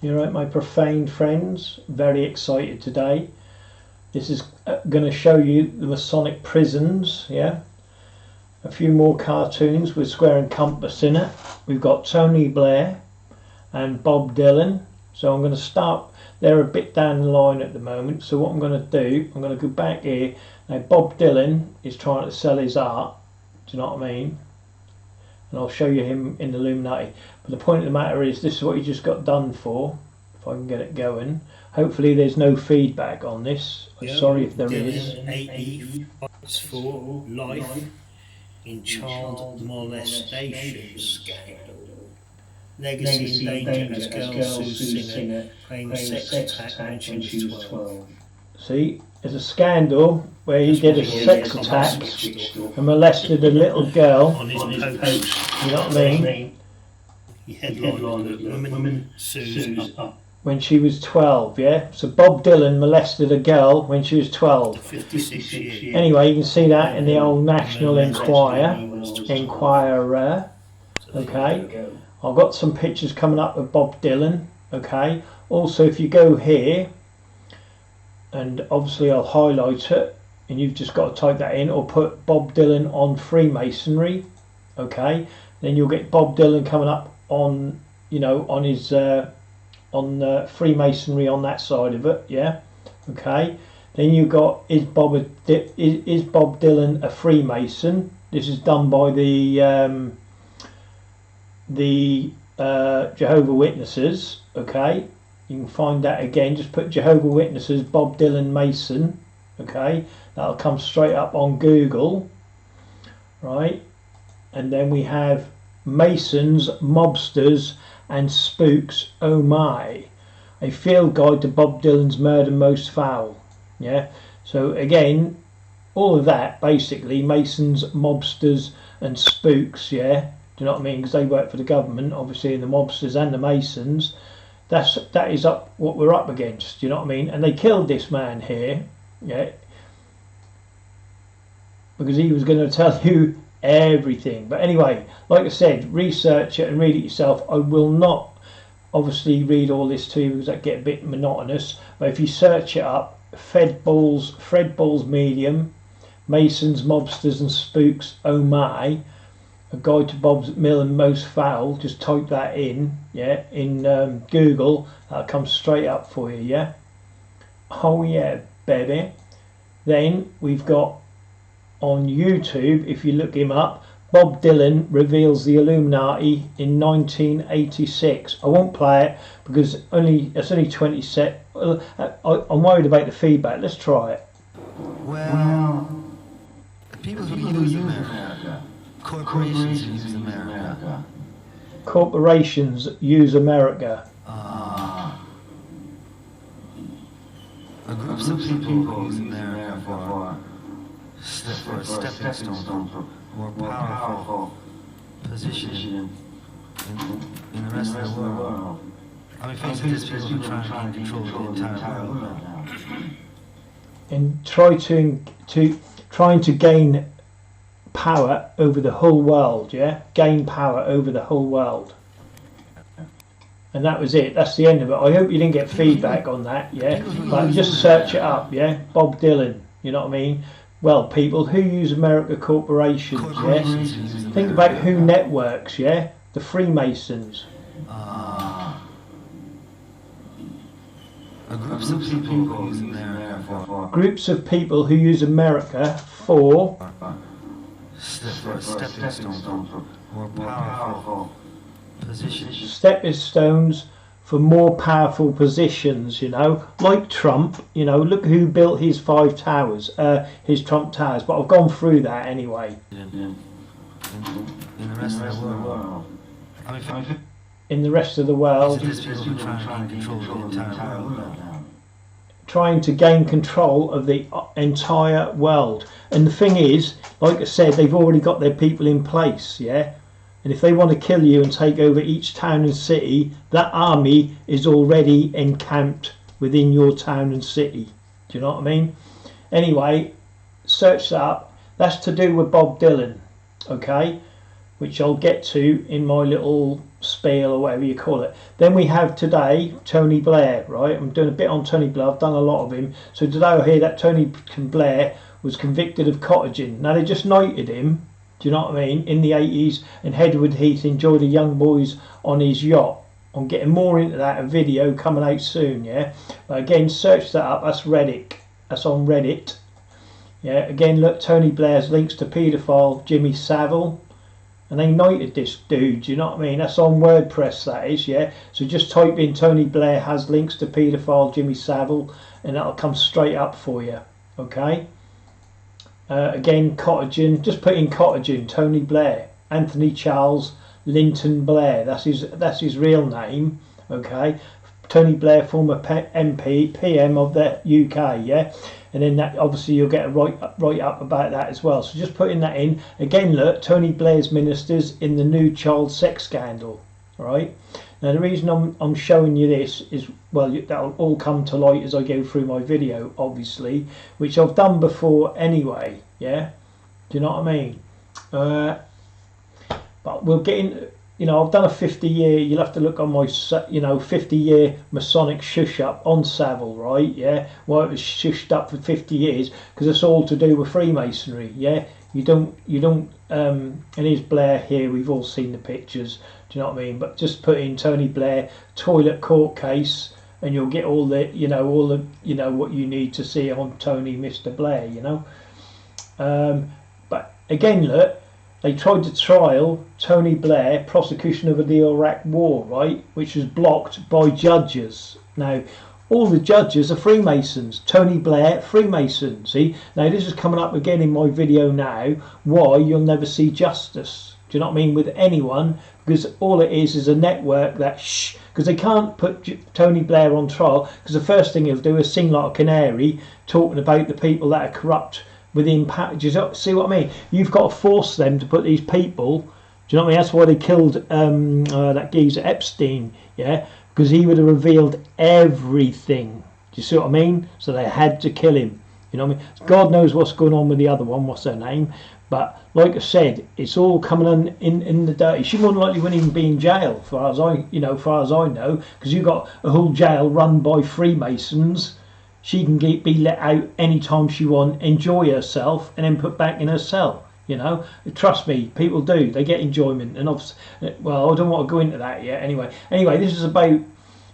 You're right, my profane friends. Very excited today. This is going to show you the Masonic prisons. Yeah, a few more cartoons with square and compass in it. We've got Tony Blair and Bob Dylan. So I'm going to start. They're a bit down the line at the moment. So what I'm going to do, I'm going to go back here. Now Bob Dylan is trying to sell his art. Do you know what I mean? And I'll show you him in the Illuminati. But the point of the matter is, this is what he just got done for. If I can get it going. Hopefully there's no feedback on this. I'm sorry if there is. AE fights for life in child molestation scandal. Legacy in danger as girl sues singer claims sex attack when she was 12. See, there's a scandal where he did a sex attack and molested a little girl. On his post. You know what I mean? He headlined Women Sues Up. When she was 12, yeah? So Bob Dylan molested a girl when she was 12. 56 years. Anyway, you can see that in the old National Enquirer. Okay? I've got some pictures coming up of Bob Dylan. Okay? Also, if you go here, and obviously I'll highlight it, and you've just got to type that in, or put Bob Dylan on Freemasonry. Okay? Then you'll get Bob Dylan coming up on, you know, on his... on Freemasonry on that side of it, yeah. Okay. Then you got is Bob Dylan a Freemason? This is done by the Jehovah's Witnesses. Okay. You can find that again. Just put Jehovah's Witnesses Bob Dylan Mason. Okay. That'll come straight up on Google. Right. And then we have Masons, Mobsters and Spooks, oh my, a field guide to Bob Dylan's murder most foul. Yeah, so again, all of that basically, Masons, Mobsters and Spooks, yeah, do you know what I mean, because they work for the government, obviously, and the Mobsters and the Masons, that is up what we're up against, do you know what I mean, and they killed this man here, yeah, because he was going to tell you everything. But anyway, like I said, research it and read it yourself. I will not obviously read all this to you because that get a bit monotonous, but if you search it up, Fred Ball's Medium, Masons, Mobsters and Spooks, oh my, a guide to Bob's Mill and Most Foul, just type that in, yeah, in Google, that'll come straight up for you, yeah. Oh yeah, baby. Then we've got on YouTube, if you look him up, Bob Dylan reveals the Illuminati in 1986. I won't play it because it's only 20 sec. I'm worried about the feedback. Let's try it. Well, people who use America, corporations use America. Corporations use America. A group of people use America for a stepping stone for more powerful position in the rest of the world. I mean, face it, there's people who are trying to control the entire world now. And trying to gain power over the whole world, yeah? Gain power over the whole world. And that was it. That's the end of it. I hope you didn't get feedback on that, yeah? But just search it up, yeah? Bob Dylan, you know what I mean? Well, people who use America corporations, yes. Think about who networks, yeah. The Freemasons. Groups of people who use America for groups of people who use America for stepping stones for more powerful positions. Stepping stones for more powerful positions, you know, like Trump, you know, look who built his 5 towers, his Trump towers, but I've gone through that anyway. In the rest of the world. I mean, in the rest of the world, trying to gain control of the entire world. And the thing is, like I said, they've already got their people in place, yeah? And if they want to kill you and take over each town and city, that army is already encamped within your town and city. Do you know what I mean? Anyway, search that up. That's to do with Bob Dylan, okay? which I'll get to in my little spiel or whatever you call it. Then we have today Tony Blair, right? I'm doing a bit on Tony Blair. I've done a lot of him. So today I hear that Tony Blair was convicted of cottaging. Now they just knighted him, do you know what I mean, in the 80s, and Hedward Heath enjoyed the young boys on his yacht. I'm getting more into that, a video coming out soon, yeah? But again, search that up, that's Reddit. That's on Reddit. Yeah, again, look, Tony Blair's links to paedophile Jimmy Savile. And they knighted this dude, do you know what I mean? That's on WordPress, that is, yeah? So just type in Tony Blair has links to paedophile Jimmy Savile, and that'll come straight up for you, okay? Again, cottaging, just put in cottaging, Tony Blair, Anthony Charles Linton Blair, that's his real name, okay? Tony Blair, former MP, PM of the UK, yeah? And then that obviously you'll get a write up about that as well. So just putting that in. Again, look, Tony Blair's ministers in the new child sex scandal, right? Now the reason I'm showing you this is, well, that'll all come to light as I go through my video, obviously, which I've done before anyway, yeah? Do you know what I mean? But we'll get in, you know, I've done a 50-year, you'll have to look on my, you know, 50-year Masonic shush up on Savile, right, yeah? Well, it was shushed up for 50 years, because it's all to do with Freemasonry, yeah? You don't, and here's Blair here, we've all seen the pictures, do you know what I mean? But just put in Tony Blair, toilet court case, and you'll get all the, you know, what you need to see on Tony Mr. Blair, you know? But again, look, they tried to trial Tony Blair, prosecution of the Iraq War, right, which was blocked by judges. Now, all the judges are Freemasons. Tony Blair, Freemason. See, now this is coming up again in my video now, why you'll never see justice. Do you know what I mean, with anyone, because all it is a network that, because they can't put Tony Blair on trial, because the first thing he'll do is sing like a canary, talking about the people that are corrupt within power. Do you see what I mean? You've got to force them to put these people, do you know what I mean? That's why they killed that geezer Epstein, yeah, because he would have revealed everything. Do you see what I mean? So they had to kill him, you know what I mean? God knows what's going on with the other one, what's her name, but like I said, it's all coming in the dirty. She more than likely wouldn't even be in jail, far as I know, because you've got a whole jail run by Freemasons. She can be let out anytime she wants, enjoy herself, and then put back in her cell. You know, trust me, people do. They get enjoyment, and well, I don't want to go into that yet. Anyway, this is about,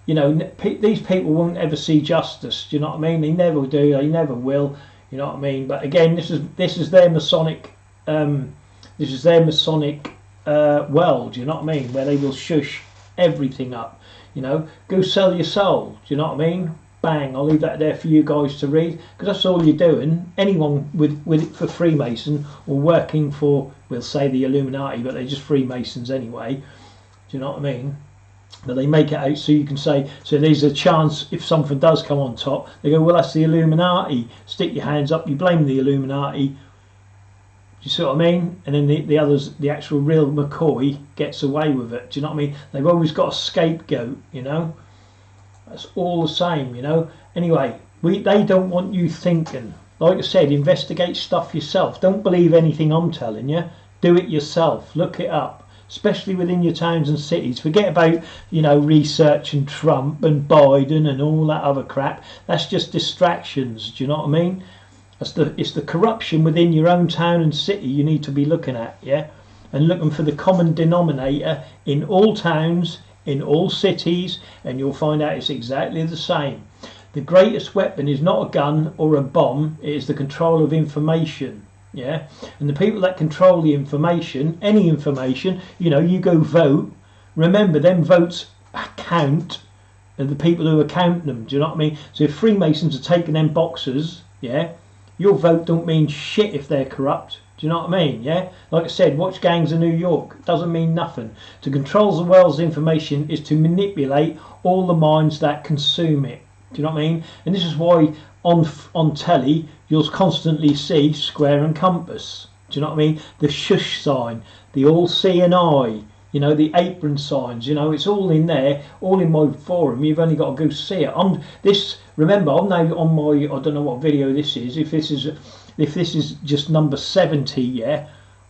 you know, these people won't ever see justice. Do you know what I mean? They never do. They never will. You know what I mean? But again, this is their Masonic, world. Do you know what I mean? Where they will shush everything up. You know, go sell your soul. Do you know what I mean? Bang, I'll leave that there for you guys to read, because that's all you're doing. Anyone with for Freemason or working for, we'll say the Illuminati, but they're just Freemasons anyway. Do you know what I mean? But they make it out so you can say, so there's a chance if something does come on top, they go, well, that's the Illuminati. Stick your hands up, you blame the Illuminati. Do you see what I mean? And then the others, the actual real McCoy gets away with it. Do you know what I mean? They've always got a scapegoat, you know? That's all the same, you know. Anyway, they don't want you thinking. Like I said, investigate stuff yourself. Don't believe anything I'm telling you. Do it yourself. Look it up, especially within your towns and cities. Forget about, you know, research and Trump and Biden and all that other crap. That's just distractions. Do you know what I mean? It's the corruption within your own town and city you need to be looking at, yeah, and looking for the common denominator in all towns, in all cities, and you'll find out it's exactly the same. The greatest weapon is not a gun or a bomb, it is the control of information, yeah? And the people that control the information, any information, you know, you go vote, remember them votes count, and the people who are counting them, do you know what I mean? So if Freemasons are taking them boxes, yeah, your vote don't mean shit if they're corrupt. Do you know what I mean? Yeah, like I said, watch Gangs of New York. Doesn't mean nothing. To control the world's information is to manipulate all the minds that consume it. Do you know what I mean? And this is why on telly you'll constantly see square and compass. Do you know what I mean? The shush sign, the all seeing eye. You know, the apron signs. You know, it's all in there, all in my forum. You've only got to go see it. Remember, I'm now on my, I don't know what video this is. If this is just number 70, yeah,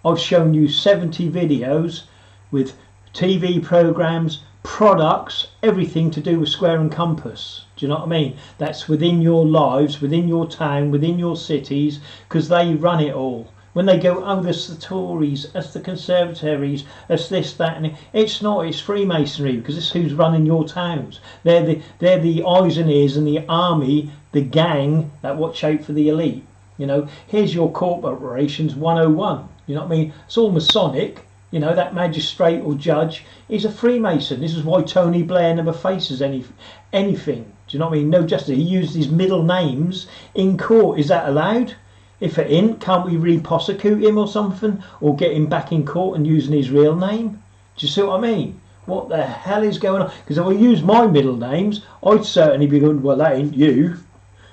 I've shown you 70 videos with TV programs, products, everything to do with Square and Compass. Do you know what I mean? That's within your lives, within your town, within your cities, because they run it all. When they go, oh, there's the Tories, that's the Conservatories, that's this, that, and it's not. It's Freemasonry, because it's who's running your towns. They're the eyes and ears and the army, the gang that watch out for the elite. You know, here's your corporations 101. You know what I mean? It's all Masonic. You know, that magistrate or judge is a Freemason. This is why Tony Blair never faces anything. Do you know what I mean? No justice. He used his middle names in court. Is that allowed? If it ain't, can't we re-prosecute him or something? Or get him back in court and using his real name? Do you see what I mean? What the hell is going on? Because if I use my middle names, I'd certainly be going, well, that ain't you.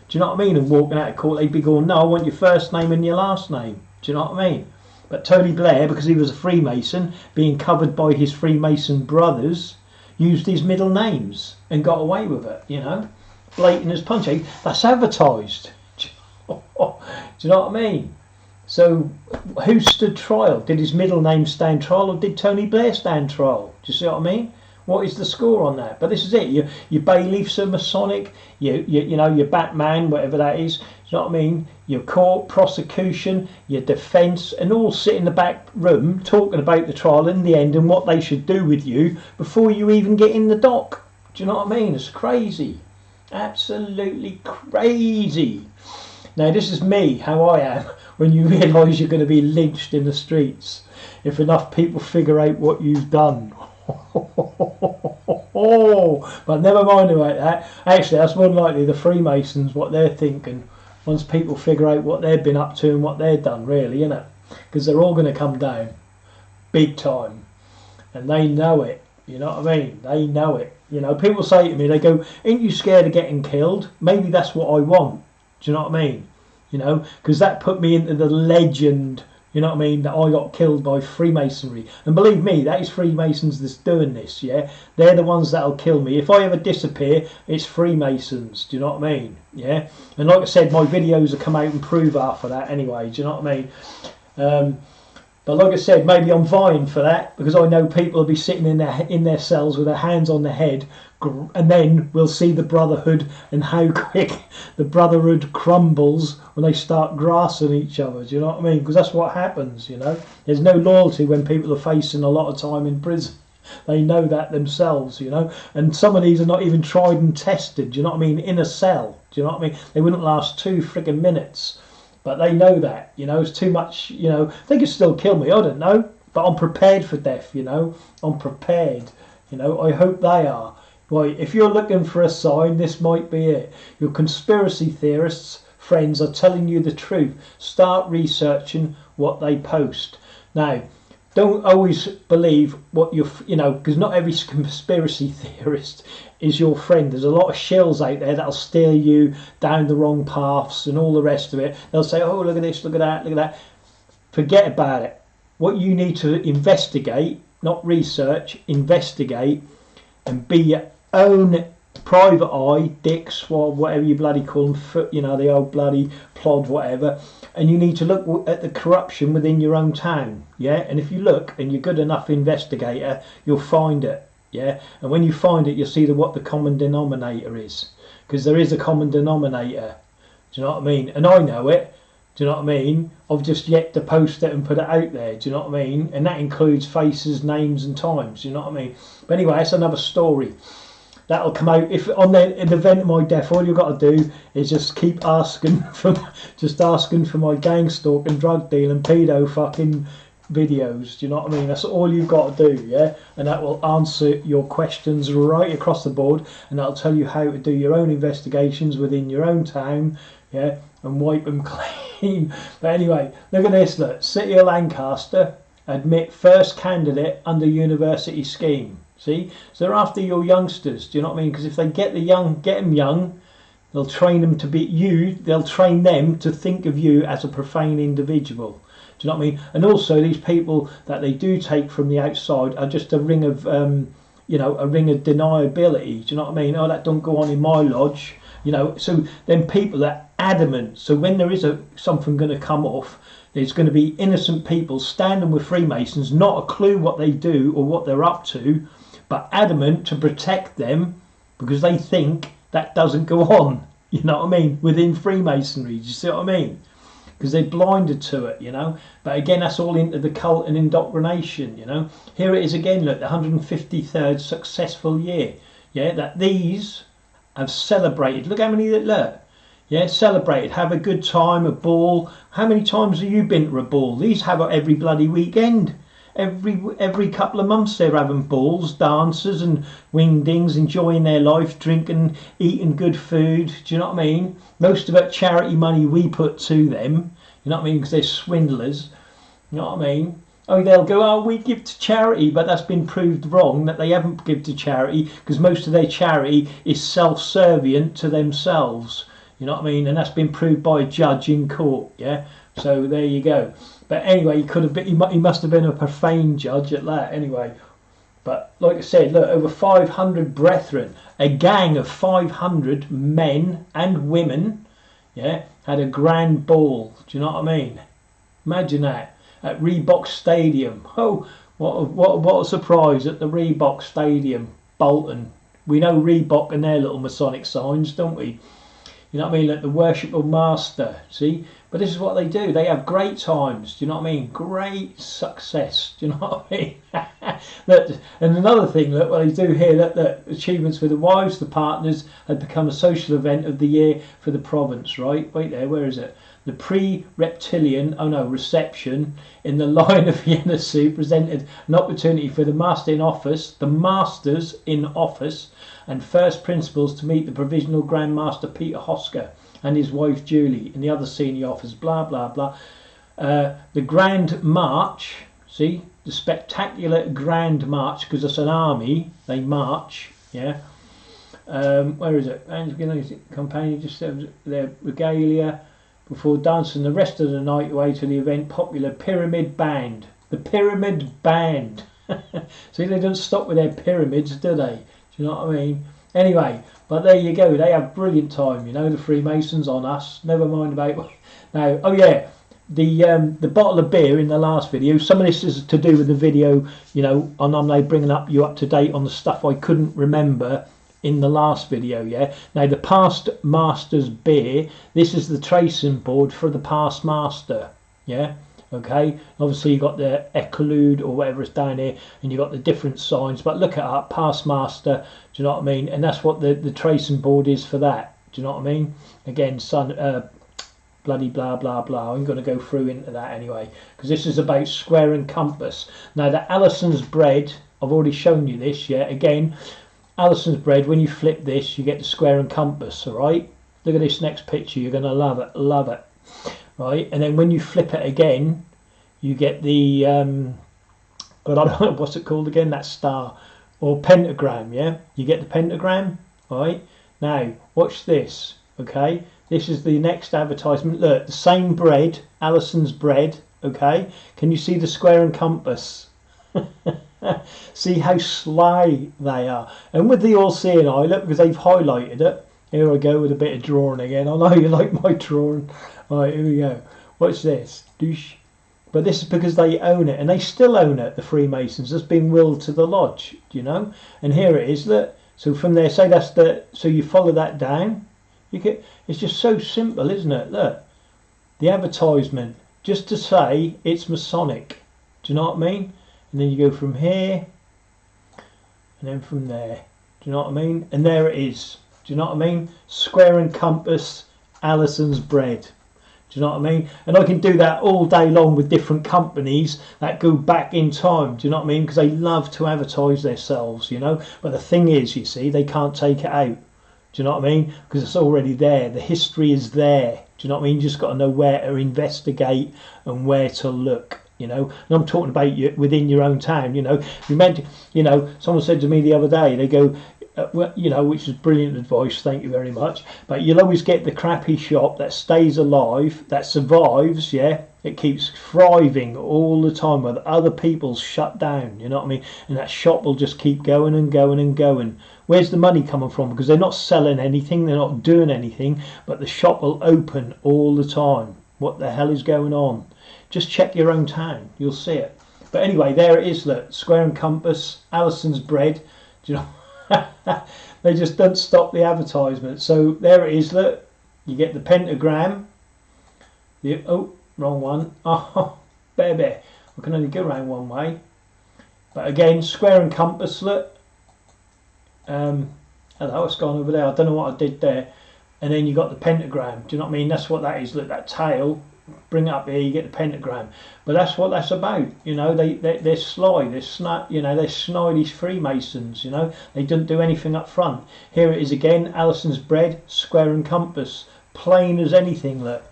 Do you know what I mean? And walking out of court, they'd be going, no, I want your first name and your last name. Do you know what I mean? But Tony Blair, because he was a Freemason, being covered by his Freemason brothers, used his middle names and got away with it, you know? Blatant as punch. That's advertised. Do you know what I mean? So who stood trial? Did his middle name stand trial, or did Tony Blair stand trial? Do you see what I mean? What is the score on that? But this is it. Your bailiffs are Masonic. You know, your Batman, whatever that is. Do you know what I mean? Your court, prosecution, your defence, and all sit in the back room talking about the trial in the end and what they should do with you before you even get in the dock. Do you know what I mean? It's crazy. Absolutely crazy. Now, this is me, how I am, when you realise you're going to be lynched in the streets if enough people figure out what you've done. But never mind about that. Actually, that's more than likely the Freemasons, what they're thinking, once people figure out what they've been up to and what they've done, really, isn't it? Because they're all going to come down big time, and they know it. You know what I mean? They know it. You know, people say to me, they go, ain't you scared of getting killed? Maybe that's what I want. Do you know what I mean? You know, because that put me into the legend, you know what I mean, that I got killed by Freemasonry. And believe me, that is Freemasons that's doing this, yeah? They're the ones that'll kill me. If I ever disappear, it's Freemasons, do you know what I mean? Yeah? And like I said, my videos will come out and prove half of that anyway, do you know what I mean? But like I said, maybe I'm vying for that, because I know people will be sitting in their cells with their hands on their head, and then we'll see the brotherhood and how quick the brotherhood crumbles when they start grassing each other. Do you know what I mean? Because that's what happens, you know. There's no loyalty when people are facing a lot of time in prison. They know that themselves, you know. And some of these are not even tried and tested, do you know what I mean, in a cell. Do you know what I mean? They wouldn't last 2 friggin' minutes. But they know that, you know, it's too much, you know. They could still kill me, I don't know. But I'm prepared for death, you know. I'm prepared, you know. I hope they are. Right, if you're looking for a sign, this might be it. Your conspiracy theorists, friends, are telling you the truth. Start researching what they post. Now, don't always believe what you know, because not every conspiracy theorist is your friend. There's a lot of shills out there that'll steer you down the wrong paths and all the rest of it. They'll say, oh, look at this, look at that, look at that. Forget about it. What you need to investigate, not research, investigate, and be your own private eye, dick, swab, whatever you bloody call them, you know, the old bloody plod, whatever. And you need to look at the corruption within your own town, yeah? And if you look and you're good enough investigator, you'll find it, yeah? And when you find it, you'll see what the common denominator is. Because there is a common denominator, do you know what I mean? And I know it, do you know what I mean? I've just yet to post it and put it out there, do you know what I mean? And that includes faces, names and times, do you know what I mean? But anyway, that's another story. That'll come out if in the event of my death. All you've got to do is just keep asking for my gang stalking, drug dealing, pedo fucking videos. Do you know what I mean? That's all you've got to do, yeah. And that will answer your questions right across the board, and that'll tell you how to do your own investigations within your own town, yeah, and wipe them clean. But anyway, look at this. Look, City of Lancaster admit first candidate under university scheme. See, so they're after your youngsters. Do you know what I mean? Because if they get them young, they'll train them to be you. They'll train them to think of you as a profane individual. Do you know what I mean? And also, these people that they do take from the outside are just a ring of, you know, a ring of deniability. Do you know what I mean? Oh, that don't go on in my lodge. You know, so then people are adamant. So when there is something going to come off, there's going to be innocent people standing with Freemasons, not a clue what they do or what they're up to, but adamant to protect them because they think that doesn't go on. You know what I mean? Within Freemasonry, do you see what I mean? Because they're blinded to it, you know. But again, that's all into the cult and indoctrination, you know. Here it is again, look, the 153rd successful year, yeah, that these have celebrated. Look how many that look, yeah, celebrated, have a good time, a ball. How many times have you been to a ball? These have it every bloody weekend. Every couple of months they're having balls, dancers and wingdings, enjoying their life, drinking, eating good food. Do you know what I mean? Most of it charity money we put to them. You know what I mean? Because they're swindlers. You know what I mean? Oh, they'll go, oh, we give to charity, but that's been proved wrong, that they haven't give to charity, because most of their charity is self-servient to themselves. You know what I mean? And that's been proved by a judge in court, yeah? So there you go. But anyway, he must have been a profane judge at that anyway. But like I said, look, over 500 brethren, a gang of 500 men and women, yeah, had a grand ball. Do you know what I mean? Imagine that at Reebok Stadium. Oh, what a surprise at the Reebok Stadium, Bolton. We know Reebok and their little Masonic signs, don't we? You know what I mean? Like the worshipful master, see? But this is what they do. They have great times. Do you know what I mean? Great success. Do you know what I mean? Look, and another thing, look what they do here. Look, achievements for the wives, the partners had become a social event of the year for the province. Right? Wait there. Where is it? The pre-reptilian, reception in the line of Vienna suit presented an opportunity for the masters in office, and first principals to meet the provisional Grand Master Peter Hosker and his wife Julie and the other senior officers, blah, blah, blah. The Grand March, see, the spectacular Grand March, because it's an army, they march, yeah. Where is it? Companion just their regalia before dancing the rest of the night away to the event popular Pyramid Band. The Pyramid Band. See, they don't stop with their pyramids, do they? Do you know what I mean? Anyway, but there you go. They have brilliant time, you know, the Freemasons on us. Never mind about now. Oh yeah, the bottle of beer in the last video. Some of this is to do with the video, you know, and I'm now bringing you up to date on the stuff I couldn't remember in the last video. Yeah. Now the past master's beer. This is the tracing board for the past master. Yeah. Okay, obviously you got the Eclude or whatever is down here, and you got the different signs. But look at that, past master. Do you know what I mean? And that's what the tracing board is for that. Do you know what I mean? Again, bloody blah blah blah. I'm going to go through into that anyway, because this is about square and compass. Now the Allison's bread, I've already shown you this. Yeah, again, Allison's bread. When you flip this, you get the square and compass. All right. Look at this next picture. You're going to love it. Love it. Right, and then when you flip it again, you get the but I don't know what's it called again, that star or pentagram. Yeah, you get the pentagram. Right, now watch this. Okay, this is the next advertisement. Look, the same bread, Allison's bread. Okay, can you see the square and compass? See how sly they are. And with the all-seeing eye, look, because they've highlighted it. Here I go with a bit of drawing again. I know you like my drawing. Alright, here we go. Watch this. Doosh. But this is because they own it, and they still own it, the Freemasons. It's been willed to the lodge, you know. And here it is. Look. So from there, say that's the. So you follow that down. You get. It's just so simple, isn't it? Look, the advertisement, just to say it's Masonic. Do you know what I mean? And then you go from here, and then from there. Do you know what I mean? And there it is. Do you know what I mean? Square and compass, Allison's bread. Do you know what I mean? And I can do that all day long with different companies that go back in time. Do you know what I mean? Because they love to advertise themselves, you know. But the thing is, you see, they can't take it out. Do you know what I mean? Because it's already there. The history is there. Do you know what I mean? You just got to know where to investigate and where to look. You know, and I'm talking about you within your own town. You know, someone said to me the other day, they go, you know, which is brilliant advice, thank you very much, but you'll always get the crappy shop that stays alive, that survives, yeah, it keeps thriving all the time with other people's shut down, you know what I mean, and that shop will just keep going and going and going. Where's the money coming from? Because they're not selling anything, they're not doing anything, but the shop will open all the time. What the hell is going on? Just check your own town, you'll see it. But anyway, there it is, look, square and compass, Alison's bread. Do you know? They just don't stop the advertisement. So there it is, look, you get the pentagram. Oh, wrong one. Oh, baby, I can only go around one way. But again, square and compass, look. Hello, it's gone over there. I don't know what I did there. And then you got the pentagram. Do you know what I mean? That's what that is. Look, that tail. Bring it up here, you get the pentagram. But that's what that's about. You know, they're sly. They're snap. You know, they're snidey Freemasons. You know, they don't do anything up front. Here it is again. Alison's bread, square and compass, plain as anything. Look,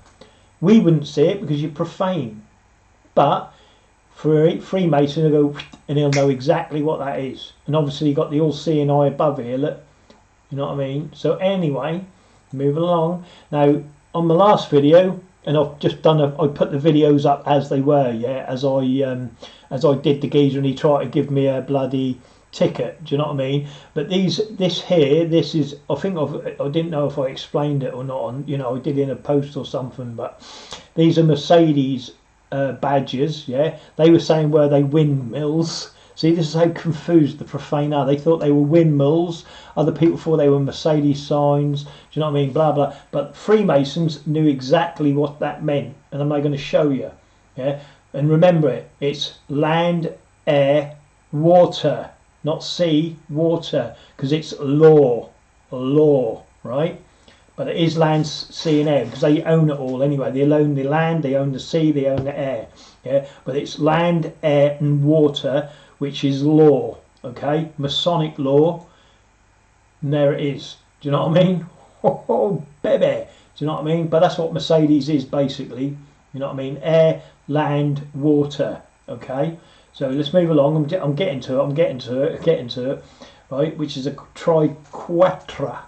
we wouldn't see it because you're profane. But for a Freemason, he'll go and he'll know exactly what that is. And obviously you got the all-seeing eye above here, look. You know what I mean? So anyway, moving along. Now, on the last video, and I've just done I put the videos up as they were, yeah, as I did the geezer and he tried to give me a bloody ticket, do you know what I mean? But this is, I think I didn't know if I explained it or not, you know, I did in a post or something, but these are Mercedes badges, yeah. They were saying, were they windmills? See, this is how confused the profane are. They thought they were windmills. Other people thought they were Mercedes signs. Do you know what I mean? Blah blah. But Freemasons knew exactly what that meant, and I'm now going to show you. Yeah, and remember it. It's land, air, water, not sea, water, because it's law, right? But it is land, sea and air because they own it all anyway. They own the land, they own the sea, they own the air. Yeah, but it's land, air and water, which is law. Okay, Masonic law. And there it is. Do you know what I mean? Oh, baby. Do you know what I mean? But that's what Mercedes is basically. You know what I mean? Air, land, water. Okay. So let's move along. I'm getting to it. I'm getting to it. Right, which is a triquetra.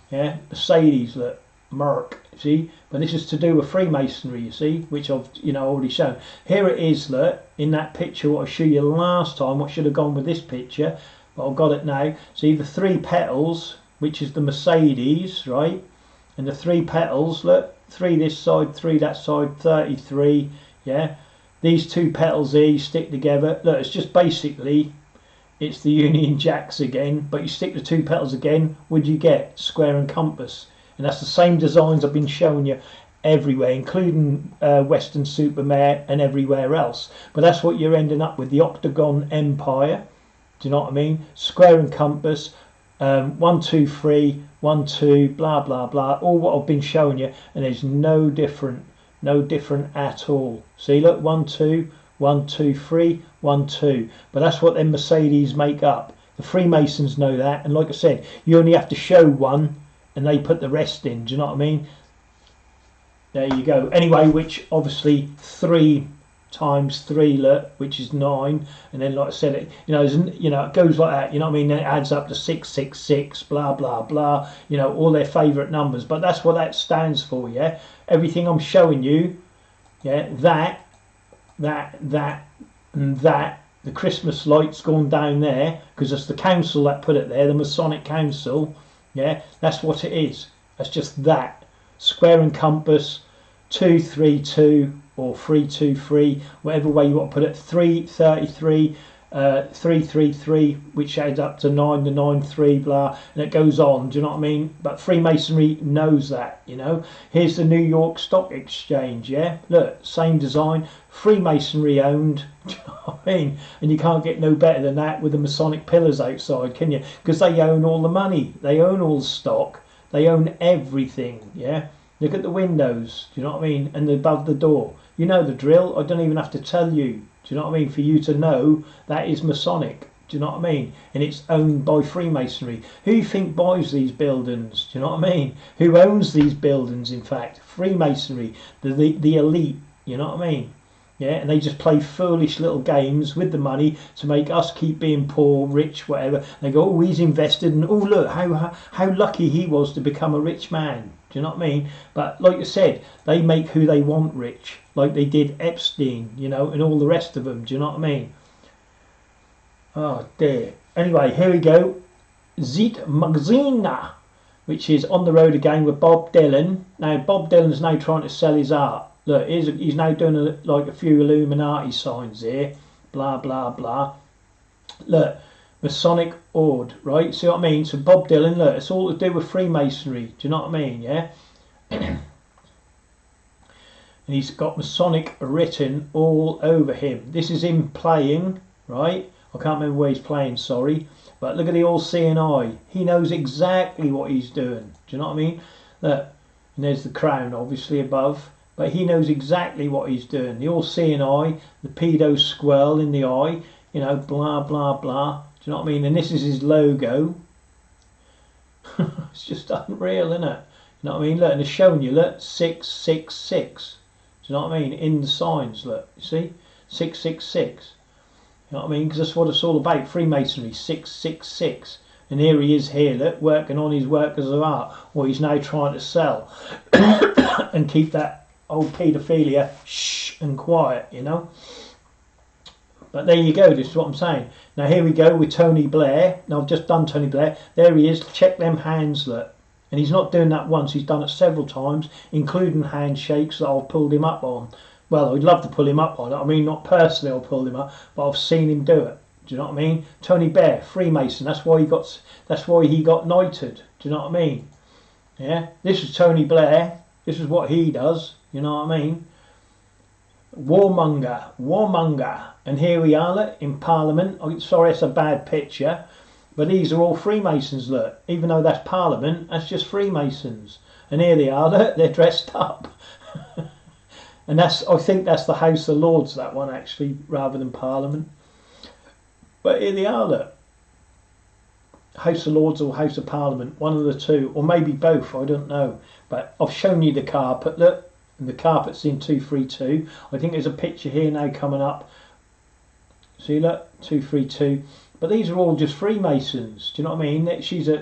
Yeah, Mercedes, look, Merc, see, but this is to do with Freemasonry, you see, which I've already shown. Here it is, look, in that picture what I showed you last time, what should have gone with this picture, but I've got it now. See the three petals, which is the Mercedes, right, and the three petals, look, three this side, three that side, 33, yeah, these two petals here you stick together. Look, it's just basically, it's the Union Jacks again, but you stick the two petals again, what do you get? Square and compass. And that's the same designs I've been showing you everywhere, including Western Supermare and everywhere else. But that's what you're ending up with, the Octagon Empire. Do you know what I mean? Square and compass, 1, 2, 3, 1, 2, blah, blah, blah. All what I've been showing you, and there's no different at all. See, look, 1, 2, 1, 2, 3, 1, 2. But that's what them Mercedes make up. The Freemasons know that, and like I said, you only have to show one and they put the rest in. Do you know what I mean? There you go. Anyway, which obviously 3 times 3, look, which is 9, and then like I said, it it goes like that. You know what I mean? Then it adds up to 666, blah blah blah. You know, all their favourite numbers. But that's what that stands for. Yeah, everything I'm showing you. Yeah, that, and that. The Christmas lights gone down there because it's the council that put it there, the Masonic Council. Yeah, that's what it is. That's just that. Square and compass, 232 or 323, whatever way you want to put it. 333, 333, which adds up to 993, blah, and it goes on. Do you know what I mean? But Freemasonry knows that. You know. Here's the New York Stock Exchange. Yeah, look, same design, Freemasonry owned. Do you know what I mean? And you can't get no better than that with the Masonic pillars outside, can you? Because they own all the money, they own all the stock, they own everything. Yeah. Look at the windows. Do you know what I mean? And above the door. You know the drill. I don't even have to tell you. Do you know what I mean? For you to know that is Masonic. Do you know what I mean? And it's owned by Freemasonry. Who do you think buys these buildings? Do you know what I mean? Who owns these buildings, in fact? Freemasonry. The elite. You know what I mean? Yeah, and they just play foolish little games with the money to make us keep being poor, rich, whatever. They go, oh, he's invested, and oh, look, how lucky he was to become a rich man. Do you know what I mean? But like you said, they make who they want rich, like they did Epstein, you know, and all the rest of them. Do you know what I mean? Oh dear. anyway, here we go. Zit Magazina, which is On the Road Again with Bob Dylan. Now, Bob Dylan's now trying to sell his art. Look, he's now doing like a few Illuminati signs here. Blah, blah, blah. Look, Masonic Ord, right? See what I mean? So Bob Dylan, look, it's all to do with Freemasonry. Do you know what I mean? Yeah? And he's got Masonic written all over him. This is him playing, right? I can't remember where he's playing, sorry. But look at the all-seeing eye. He knows exactly what he's doing. Do you know what I mean? Look, and there's the crown, obviously, above. But he knows exactly what he's doing. The all-seeing eye, the pedo squirrel in the eye, you know, blah, blah, blah. Do you know what I mean? And this is his logo. It's just unreal, isn't it? You know what I mean? Look, and it's showing you, look, 666. Do you know what I mean? In the signs, look, you see? 666. You know what I mean? Because that's what it's all about. Freemasonry, 666. And here he is here, look, working on his workers of art. What he's now trying to sell. And keep that old paedophilia shh and quiet, you know. But there you go, this is what I'm saying. Now here we go with Tony Blair. Now I've just done Tony Blair. There he is. Check them hands, look. And he's not doing that once, he's done it several times, including handshakes that I've pulled him up on. Well, I'd love to pull him up on it. I mean, not personally I'll pull him up, but I've seen him do it. Do you know what I mean? Tony Blair, Freemason, that's why he got knighted. Do you know what I mean? Yeah? This is Tony Blair. This is what he does. You know what I mean? Warmonger. And here we are, look, in Parliament. Oh, sorry, it's a bad picture. But these are all Freemasons, look. Even though that's Parliament, that's just Freemasons. And here they are, look, they're dressed up. And I think that's the House of Lords, that one, actually, rather than Parliament. But here they are, look. House of Lords or House of Parliament, one of the two. Or maybe both, I don't know. But I've shown you the carpet, look. And the carpet's in 232. I think there's a picture here now coming up. See, look, 232. But these are all just Freemasons. Do you know what I mean? She's I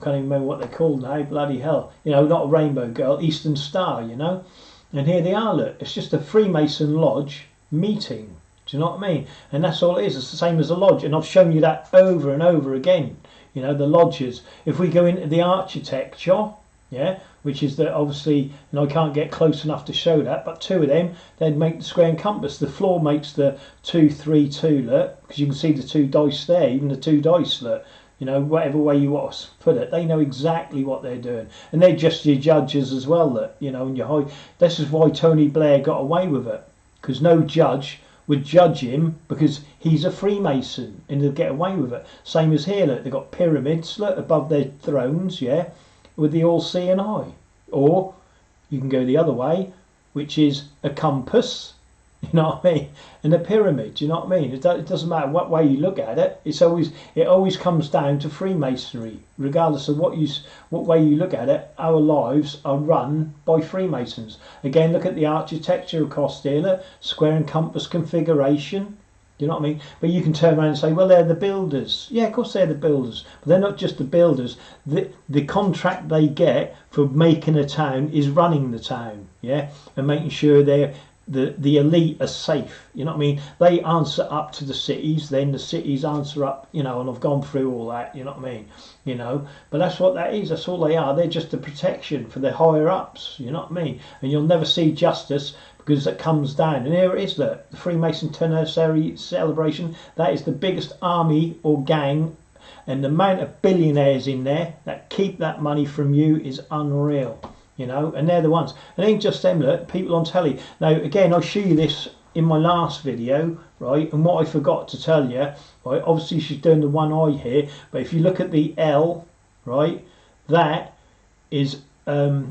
can't even remember what they're called now. Bloody hell! You know, not a rainbow girl, Eastern Star. You know, and here they are. Look, it's just a Freemason lodge meeting. Do you know what I mean? And that's all it is. It's the same as a lodge. And I've shown you that over and over again. You know, the lodges. If we go into the architecture, yeah, which is that obviously, and I can't get close enough to show that, but two of them, they'd make the square and compass. The floor makes the 232, look, because you can see the two dice there, even the two dice, look. You know, whatever way you want to put it, they know exactly what they're doing, and they're just your judges as well. Look, you know, and your high. This is why Tony Blair got away with it, because no judge would judge him because he's a Freemason, and they'll get away with it. Same as here, look, they've got pyramids, look, above their thrones, yeah, with the all-seeing eye. Or you can go the other way, which is a compass. You know what I mean? And a pyramid. You know what I mean? It doesn't matter what way you look at it. It always comes down to Freemasonry, regardless of what way you look at it. Our lives are run by Freemasons. Again, look at the architecture across there. Look, square and compass configuration. You know what I mean? But you can turn around and say, well, they're the builders. Yeah, of course they're the builders. But they're not just the builders. The contract they get for making a town is running the town, yeah, and making sure the elite are safe. You know what I mean? They answer up to the cities, then the cities answer up, you know, and I've gone through all that, you know what I mean? You know, but that's what that is. That's all they are. They're just a protection for the higher ups, you know what I mean? And you'll never see justice because it comes down. And here it is, look, the Freemason 10th anniversary celebration. That is the biggest army or gang, and the amount of billionaires in there that keep that money from you is unreal. You know, and they're the ones. And it ain't just them, look, people on telly. Now, again, I'll show you this in my last video, right? And what I forgot to tell you, right? Obviously, she's doing the one eye here, but if you look at the L, right, that is the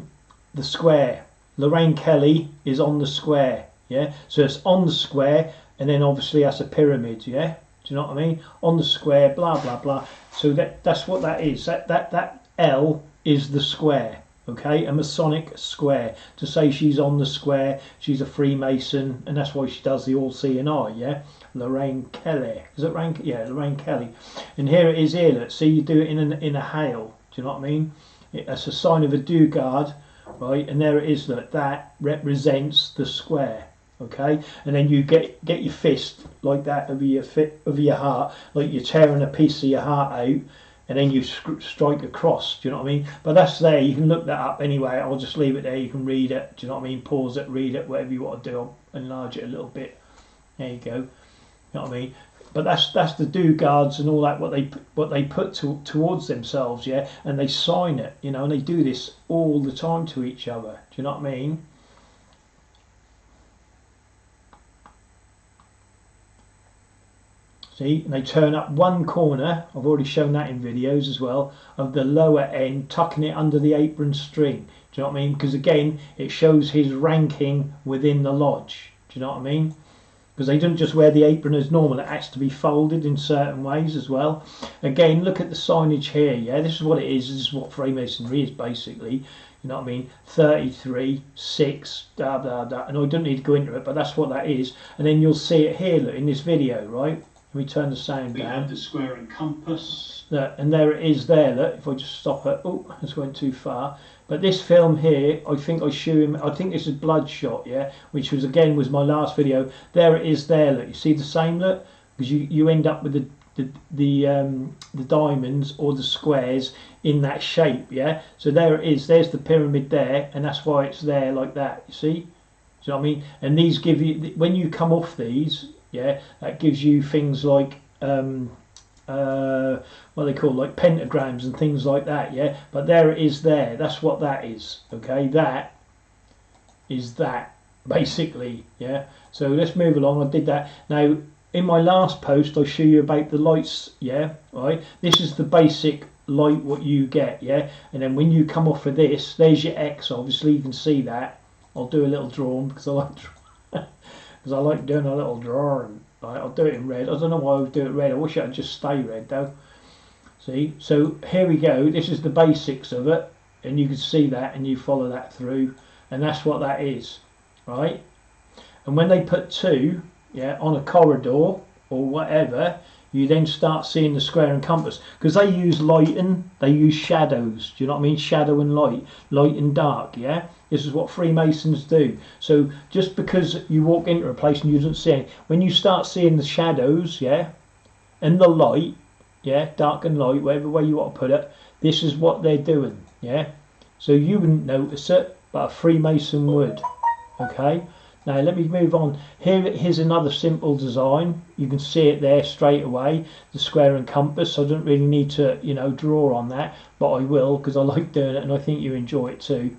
square. Lorraine Kelly is on the square, yeah? So it's on the square, and then obviously that's a pyramid, yeah? Do you know what I mean? On the square, blah, blah, blah. So that's what that is. That L is the square. Okay, a Masonic square. To say she's on the square, she's a Freemason, and that's why she does the all-seeing eye, yeah? Lorraine Kelly. Is it Lorraine? Yeah, Lorraine Kelly. And here it is here, look. See, you do it in a hail. Do you know what I mean? It's a sign of a do-guard, right? And there it is, look. That represents the square. Okay, and then you get your fist like that over your heart, like you're tearing a piece of your heart out, and then you strike across. Do you know what I mean? But that's there. You can look that up anyway. I'll just leave it there. You can read it. Do you know what I mean? Pause it, read it, whatever you want to do. I'll enlarge it a little bit. There you go. You know what I mean? But that's the do guards and all that. What they put towards themselves, yeah, and they sign it. You know, and they do this all the time to each other. Do you know what I mean? See, and they turn up one corner, I've already shown that in videos as well, of the lower end, tucking it under the apron string. Do you know what I mean? Because again, it shows his ranking within the lodge. Do you know what I mean? Because they don't just wear the apron as normal, it has to be folded in certain ways as well. Again, look at the signage here, yeah? This is what it is, this is what Freemasonry is basically. You know what I mean? 33, 6, blah, blah, blah. And I don't need to go into it, but that's what that is. And then you'll see it here, look, in this video, right? Let me turn the sound down. We have the square and compass. Look, and there it is there, look, if I just stop it. Oh, this went too far. But this film here, I think I show him, I think this is Bloodshot, yeah? Which was, again, was my last video. There it is there, look. You see the same, look? Because you end up with the diamonds or the squares in that shape, yeah? So there it is, there's the pyramid there, and that's why it's there like that, you see? Do you know what I mean? And these give you, when you come off these, yeah, that gives you things like what they call like pentagrams and things like that, yeah. But there it is there. That's what that is. Okay, that is that basically, yeah. So let's move along. I did that. Now in my last post I show you about the lights, yeah, right. This is the basic light what you get, yeah. And then when you come off of this, there's your X. Obviously you can see that. I'll do a little drawing because I like doing a little drawing. Right, I'll do it in red. I don't know why I would do it red. I wish I'd just stay red though. See, so here we go. This is the basics of it, and you can see that, and you follow that through, and that's what that is, right? And when they put 2, yeah, on a corridor or whatever, you then start seeing the square and compass, because they use lighting, they use shadows. Do you know what I mean? Shadow and light, light and dark, yeah. This is what Freemasons do. So just because you walk into a place and you don't see any, when you start seeing the shadows, yeah, and the light, yeah, dark and light, whatever way you want to put it, this is what they're doing, yeah. So you wouldn't notice it, but a Freemason would. Okay. Now let me move on. Here's another simple design. You can see it there straight away, the square and compass. So I don't really need to, you know, draw on that, but I will because I like doing it and I think you enjoy it too.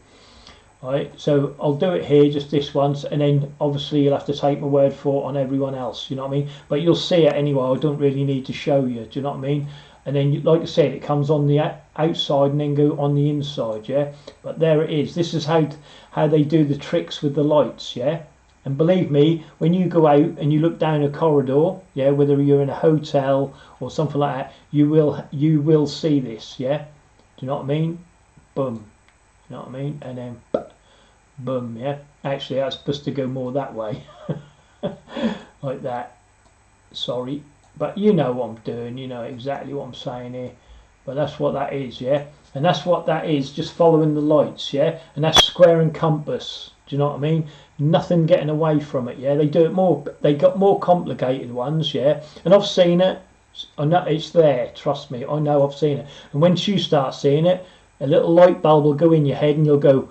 Right, so I'll do it here, just this once, and then obviously you'll have to take my word for it on everyone else, you know what I mean? But you'll see it anyway, I don't really need to show you, do you know what I mean? And then, like I said, it comes on the outside and then go on the inside, yeah? But there it is. This is how they do the tricks with the lights, yeah? And believe me, when you go out and you look down a corridor, yeah, whether you're in a hotel or something like that, you will see this, yeah? Do you know what I mean? Boom. You know what I mean? And then boom, yeah. Actually, that's supposed to go more that way, like that. Sorry, but you know what I'm doing. You know exactly what I'm saying here. But that's what that is, yeah. And that's what that is. Just following the lights, yeah. And that's square and compass. Do you know what I mean? Nothing getting away from it, yeah. They do it more. They got more complicated ones, yeah. And I've seen it. I know it's there. Trust me, I know I've seen it. And once you start seeing it, a little light bulb will go in your head and you'll go,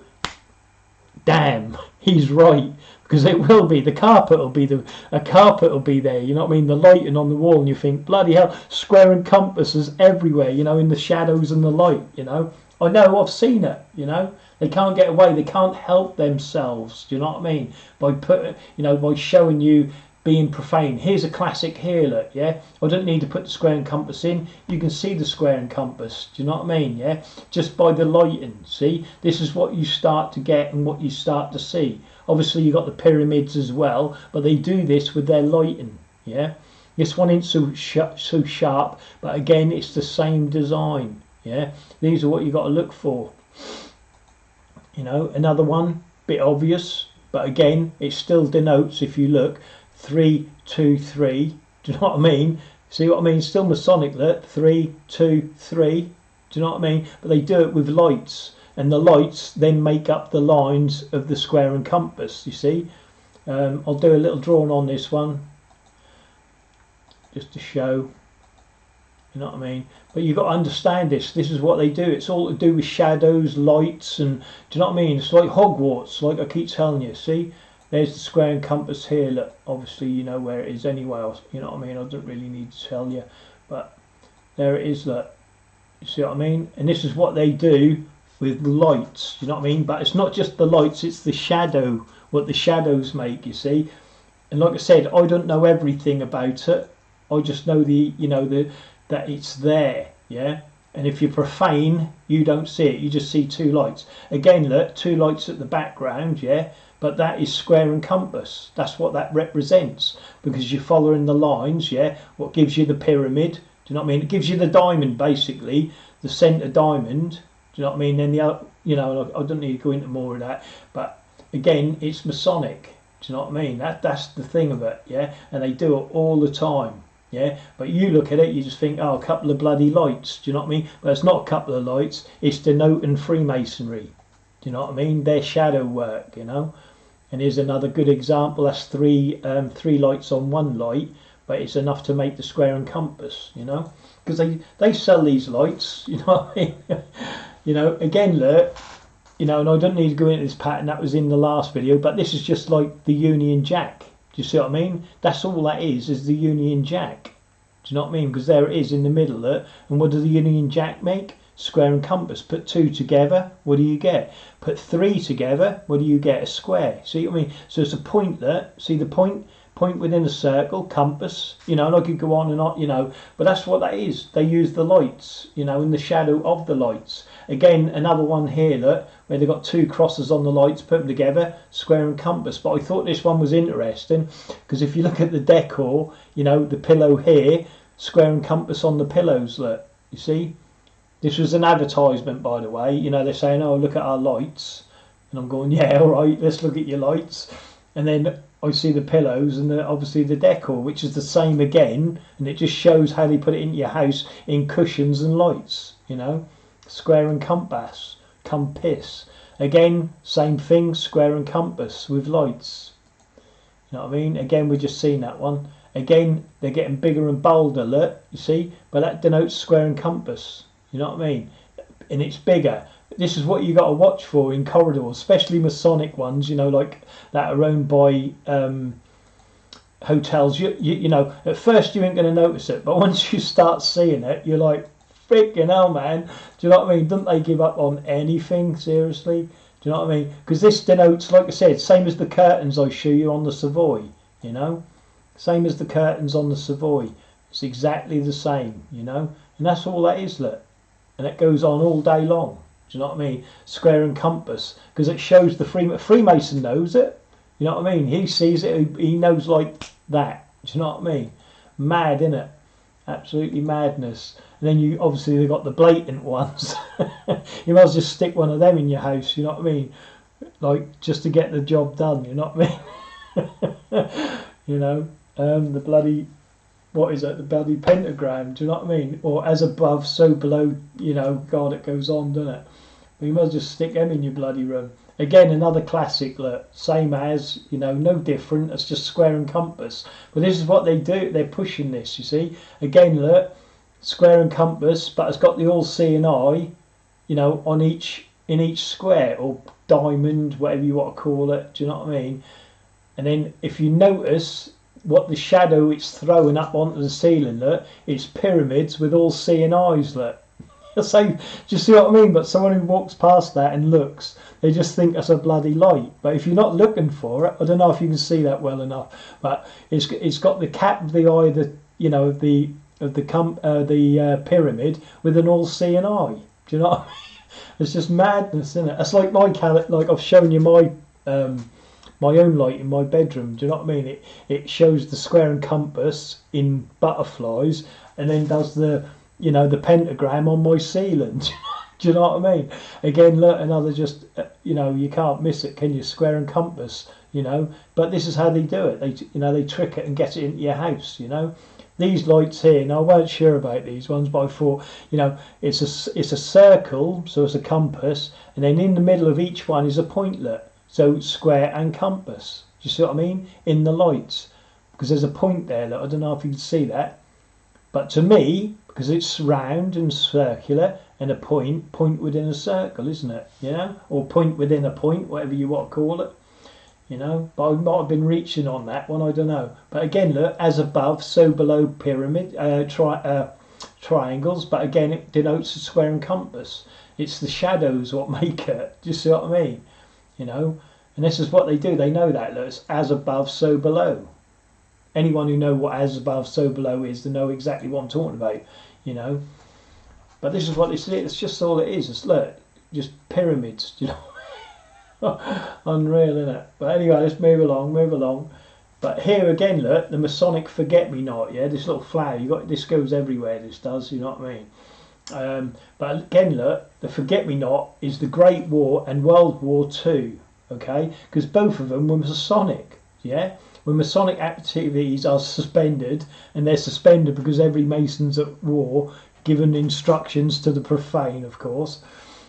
damn, he's right, because it will be. The carpet will be a carpet will be there, you know what I mean? The lighting on the wall, and you think, bloody hell, square and compass is everywhere, you know, in the shadows and the light, you know. I know, I've seen it, you know. They can't get away, they can't help themselves, do you know what I mean? By showing you being profane. Here's a classic here, look, yeah. I don't need to put the square and compass in. You can see the square and compass. Do you know what I mean? Yeah. Just by the lighting. See, this is what you start to get and what you start to see. Obviously, you got the pyramids as well, but they do this with their lighting. Yeah. This one ain't so sharp, but again, it's the same design. Yeah. These are what you got to look for. You know, another one, bit obvious, but again, it still denotes, if you look, 3, 2, 3. Do you know what I mean? See what I mean? Still Masonic, look. 3, 2, 3. Do you know what I mean? But they do it with lights, and the lights then make up the lines of the square and compass. You see? I'll do a little drawing on this one just to show, you know what I mean. But you've got to understand this is what they do. It's all to do with shadows, lights, and do you know what I mean? It's like Hogwarts, like I keep telling you. See, there's the square and compass here. Look, obviously you know where it is anyway, you know what I mean. I don't really need to tell you, but there it is. Look, you see what I mean. And this is what they do with lights, you know what I mean. But it's not just the lights, it's the shadow, what the shadows make, you see. And like I said, I don't know everything about it. I just know that it's there, yeah. And if you're profane, you don't see it. You just see two lights. Again, look, two lights at the background, yeah. But that is square and compass. That's what that represents, because you're following the lines, yeah. What gives you the pyramid? Do you know what I mean? It gives you the diamond, basically, the centre diamond. Do you know what I mean? Then the other, you know, I don't need to go into more of that. But again, it's Masonic. Do you know what I mean? That's the thing of it, yeah. And they do it all the time. Yeah, but you look at it, you just think, oh, a couple of bloody lights. Do you know what I mean? But it's not a couple of lights. It's denoting Freemasonry. Do you know what I mean? Their shadow work, you know. And here's another good example. That's three lights on one light, but it's enough to make the square and compass. You know, because they sell these lights. You know what I mean? You know, again, look. You know, and I don't need to go into this pattern. That was in the last video, but this is just like the Union Jack. Do you see what I mean? That's all that is the Union Jack. Do you know what I mean? Because there it is in the middle there. And what does the Union Jack make? Square and compass. Put two together, what do you get? Put three together, what do you get? A square. See what I mean? So it's a point there. See the point? Point within a circle, compass. You know, and I could go on and on, you know. But that's what that is. They use the lights, you know, in the shadow of the lights. Again, another one here, look, where they've got two crosses on the lights, put them together, square and compass. But I thought this one was interesting, because if you look at the decor, you know, the pillow here, square and compass on the pillows, look, you see? This was an advertisement, by the way. You know, they're saying, oh, look at our lights. And I'm going, yeah, all right, let's look at your lights. And then I see the pillows and obviously the decor, which is the same again. And it just shows how they put it into your house in cushions and lights, you know? Square and compass. Again, same thing, square and compass with lights. You know what I mean? Again, we've just seen that one. Again, they're getting bigger and bolder, look, you see? But that denotes square and compass. You know what I mean? And it's bigger. This is what you got to watch for in corridors, especially Masonic ones, you know, like that are owned by hotels. You know, at first you ain't going to notice it, but once you start seeing it, you're like, freaking hell, man. Do you know what I mean? Don't they give up on anything, seriously? Do you know what I mean? Because this denotes, like I said, same as the curtains I show you on the Savoy, you know? Same as the curtains on the Savoy. It's exactly the same, you know? And that's all that is, look. And it goes on all day long. Do you know what I mean? Square and compass. Because it shows the Freemason knows it. You know what I mean? He sees it. He knows like that. Do you know what I mean? Mad, innit? Absolutely madness. And then you obviously they've got the blatant ones. You might as well just stick one of them in your house. You know what I mean? Like just to get the job done. You know what I mean? You know, the bloody, what is it? The bloody pentagram. Do you know what I mean? Or as above, so below. You know, God, it goes on, doesn't it? But you might as well just stick them in your bloody room. Again, another classic, look, same as, you know, no different. It's just square and compass. But this is what they do. They're pushing this, you see. Again, look, square and compass, but it's got the all-seeing eye, you know, in each square or diamond, whatever you want to call it. Do you know what I mean? And then if you notice what the shadow it's throwing up onto the ceiling, look, it's pyramids with all-seeing eyes, look. So, do you see what I mean? But someone who walks past that and looks, they just think that's a bloody light. But if you're not looking for it, I don't know if you can see that well enough. But it's got the cap of the eye, the you know the pyramid with an all-seeing eye. Do you know what I mean? It's just madness, isn't it? It's like like I've shown you my my own light in my bedroom. Do you know what I mean? It shows the square and compass in butterflies, and then does the, you know, the pentagram on my ceiling. Do you know what I mean? Again, look, another just, you know, you can't miss it, can you? Square and compass, you know. But this is how they do it. They, you know, they trick it and get it into your house, you know. These lights here, now I weren't sure about these ones, but I thought, you know, it's a circle, so it's a compass, and then in the middle of each one is a pointlet, so square and compass. you see what I mean? In the lights, because there's a point there. Look, I don't know if you can see that, but to me, because it's round and circular, and a point within a circle, isn't it? You know, or point within a point, whatever you want to call it. You know, but I might have been reaching on that one, I don't know. But again, look, as above, so below pyramid, triangles, but again, it denotes a square and compass. It's the shadows what make it. Do you see what I mean? You know, and this is what they do. They know that. Look, it's as above, so below. Anyone who know what as above, so below is, they know exactly what I'm talking about. You know, but this is what it's just all it is. It's look, just pyramids. You know, unreal, isn't it? But anyway, let's move along. But here again, look, the Masonic forget-me-not. Yeah, this little flower. You got this goes everywhere. This does. You know what I mean? But again, look, the forget-me-not is the Great War and World War II. Okay, because both of them were Masonic. Yeah. When Masonic activities are suspended, and they're suspended because every Mason's at war, given instructions to the profane, of course,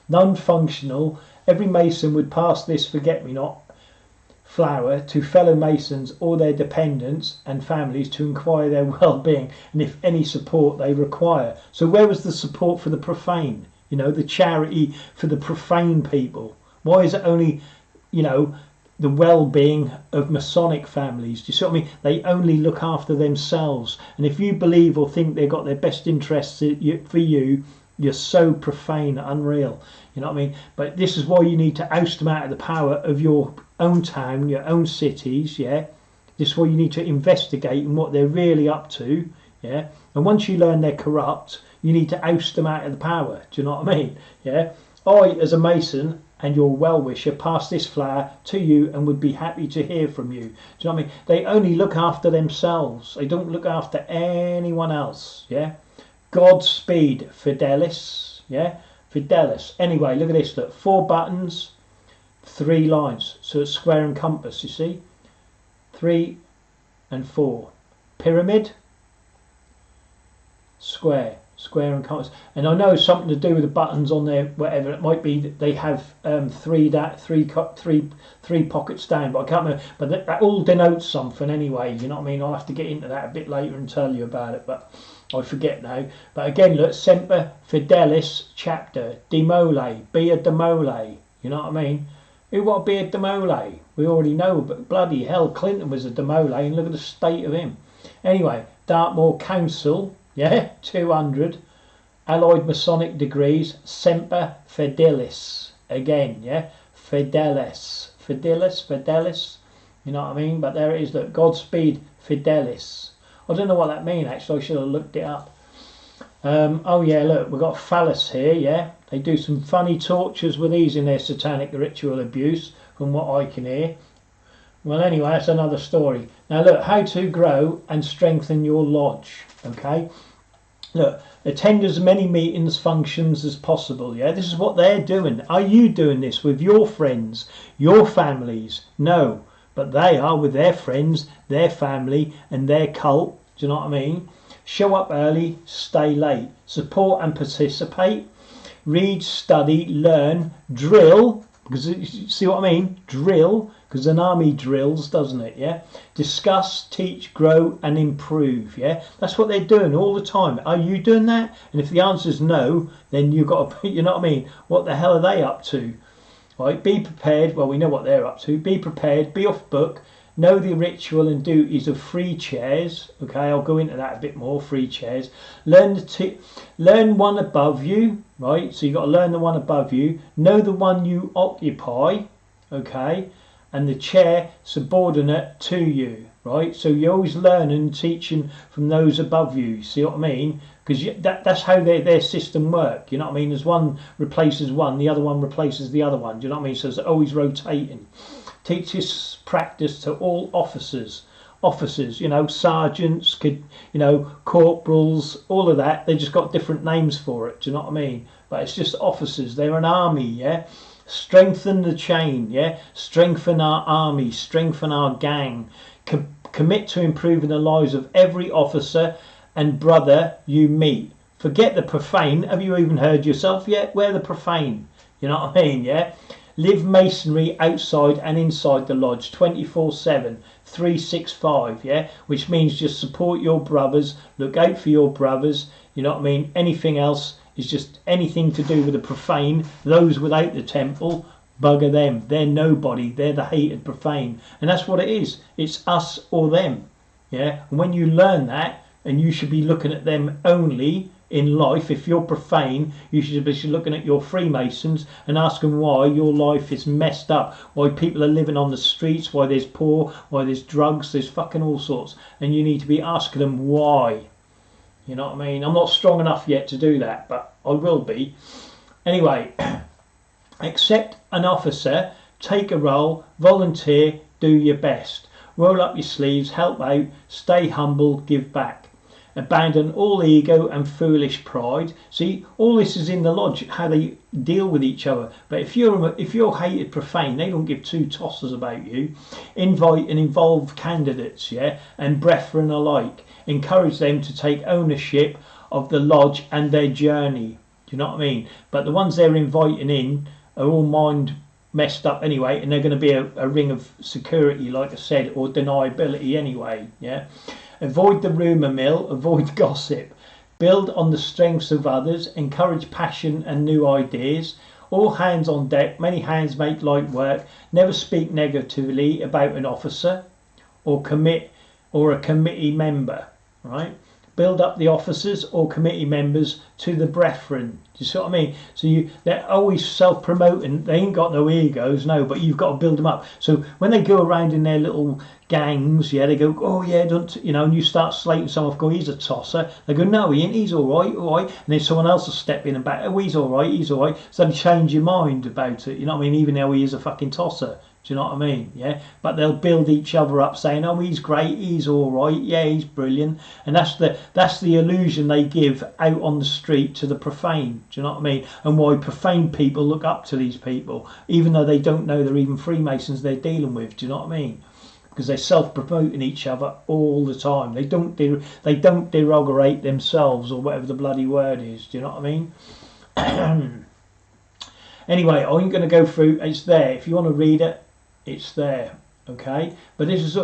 non-functional, every Mason would pass this forget-me-not flower to fellow Masons or their dependents and families to inquire their well-being and if any support they require. So where was the support for the profane? You know, the charity for the profane people. Why is it only, you know, the well-being of Masonic families? Do you see what I mean? They only look after themselves, and if you believe or think they've got their best interests for you, you're so profane, unreal. You know what I mean? But this is why you need to oust them out of the power of your own town, your own cities. Yeah, this is why you need to investigate in what they're really up to. Yeah, and once you learn they're corrupt, you need to oust them out of the power. Do you know what I mean? Yeah, I, as a Mason and your well-wisher, pass this flower to you and would be happy to hear from you. Do you know what I mean? They only look after themselves. They don't look after anyone else. Yeah. Godspeed, Fidelis. Yeah. Fidelis. Anyway, look at this. Look, 4 buttons, 3 lines. So it's square and compass. You see, 3 and 4. Pyramid. Square and compass, and I know it's something to do with the buttons on there. Whatever it might be, that they have 3 pockets down, but I can't remember. But that all denotes something anyway. You know what I mean? I'll have to get into that a bit later and tell you about it, but I forget now. But again, look, Semper Fidelis chapter, Demole, be a Demole. You know what I mean? Who want to be a Demole? We already know, but bloody hell, Clinton was a Demole, and look at the state of him. Anyway, Dartmoor Council. Yeah, 200 allied Masonic degrees, Semper Fidelis. Again, yeah, Fidelis. You know what I mean? But there it is. Look, Godspeed, Fidelis. I don't know what that means. Actually, I should have looked it up. Oh yeah, look, we've got phallus here. Yeah, they do some funny tortures with these in their satanic ritual abuse, from what I can hear. Well, anyway, that's another story. Now look, how to grow and strengthen your lodge. Okay, look, attend as many meetings, functions as possible. Yeah, this is what they're doing. Are you doing this with your friends, your families? No, but they are with their friends, their family, and their cult. Do you know what I mean? Show up early, stay late, support and participate, read, study, learn, drill. Because you see what I mean? Drill, because an army drills, doesn't it? Yeah. Discuss, teach, grow, and improve. Yeah. That's what they're doing all the time. Are you doing that? And if the answer is no, then you've got to, you know what I mean? What the hell are they up to? Right. Be prepared. Well, we know what they're up to. Be prepared. Be off book. Know the ritual and duties of free chairs. Okay, I'll go into that a bit more. Free chairs. Learn one above you. Right, so you've got to learn the one above you. Know the one you occupy. Okay, and the chair subordinate to you. Right, so you're always learning and teaching from those above you. See what I mean? Because that's how their system work. You know what I mean? As one replaces one, the other one replaces the other one. Do you know what I mean? So it's always rotating. Teach this practice to all officers, you know, sergeants, you know, corporals, all of that. They just got different names for it. Do you know what I mean? But it's just officers. They're an army, yeah. Strengthen the chain, yeah. Strengthen our army, strengthen our gang. Commit to improving the lives of every officer and brother you meet. Forget the profane. Have you even heard yourself yet? We're the profane. You know what I mean? Yeah. Live masonry outside and inside the lodge 24/7, 365, yeah, which means just support your brothers, look out for your brothers, you know what I mean? Anything else is just anything to do with the profane, those without the temple, bugger them. They're nobody, they're the hated profane. And that's what it is. It's us or them. Yeah. And when you learn that, and you should be looking at them only in life. If you're profane, you should be looking at your Freemasons and asking why your life is messed up, why people are living on the streets, why there's poor, why there's drugs, there's fucking all sorts, and you need to be asking them why. You know what I mean? I'm not strong enough yet to do that, but I will be. Anyway, accept an officer, take a role, volunteer, do your best. Roll up your sleeves, help out, stay humble, give back. Abandon all ego and foolish pride. See, all this is in the lodge, how they deal with each other. But if you're hated profane, they don't give two tosses about you. Invite and involve candidates, yeah, and brethren alike. Encourage them to take ownership of the lodge and their journey. Do you know what I mean? But the ones they're inviting in are all mind messed up anyway, and they're going to be a ring of security, like I said, or deniability anyway, yeah. Avoid the rumour mill, avoid gossip, build on the strengths of others, encourage passion and new ideas, all hands on deck, many hands make light work, never speak negatively about an officer or a committee member, right? Build up the officers or committee members to the brethren. Do you see what I mean? So they're always self-promoting. They ain't got no egos, no, but you've got to build them up. So when they go around in their little gangs, yeah, they go, oh yeah, don't, you know, and you start slating someone off, go, he's a tosser. They go, no, he ain't, he's all right. And then someone else will step in and back, oh, he's all right. So they change your mind about it, you know what I mean? Even though he is a fucking tosser. Do you know what I mean? Yeah, but they'll build each other up, saying, "Oh, he's great, he's all right, yeah, he's brilliant," and that's the illusion they give out on the street to the profane. Do you know what I mean? And why profane people look up to these people, even though they don't know they're even Freemasons they're dealing with. Do you know what I mean? Because they're self-promoting each other all the time. They don't derogate themselves or whatever the bloody word is. Do you know what I mean? Anyway, I'm going to go through. It's there if you want to read it. It's there, okay? But this is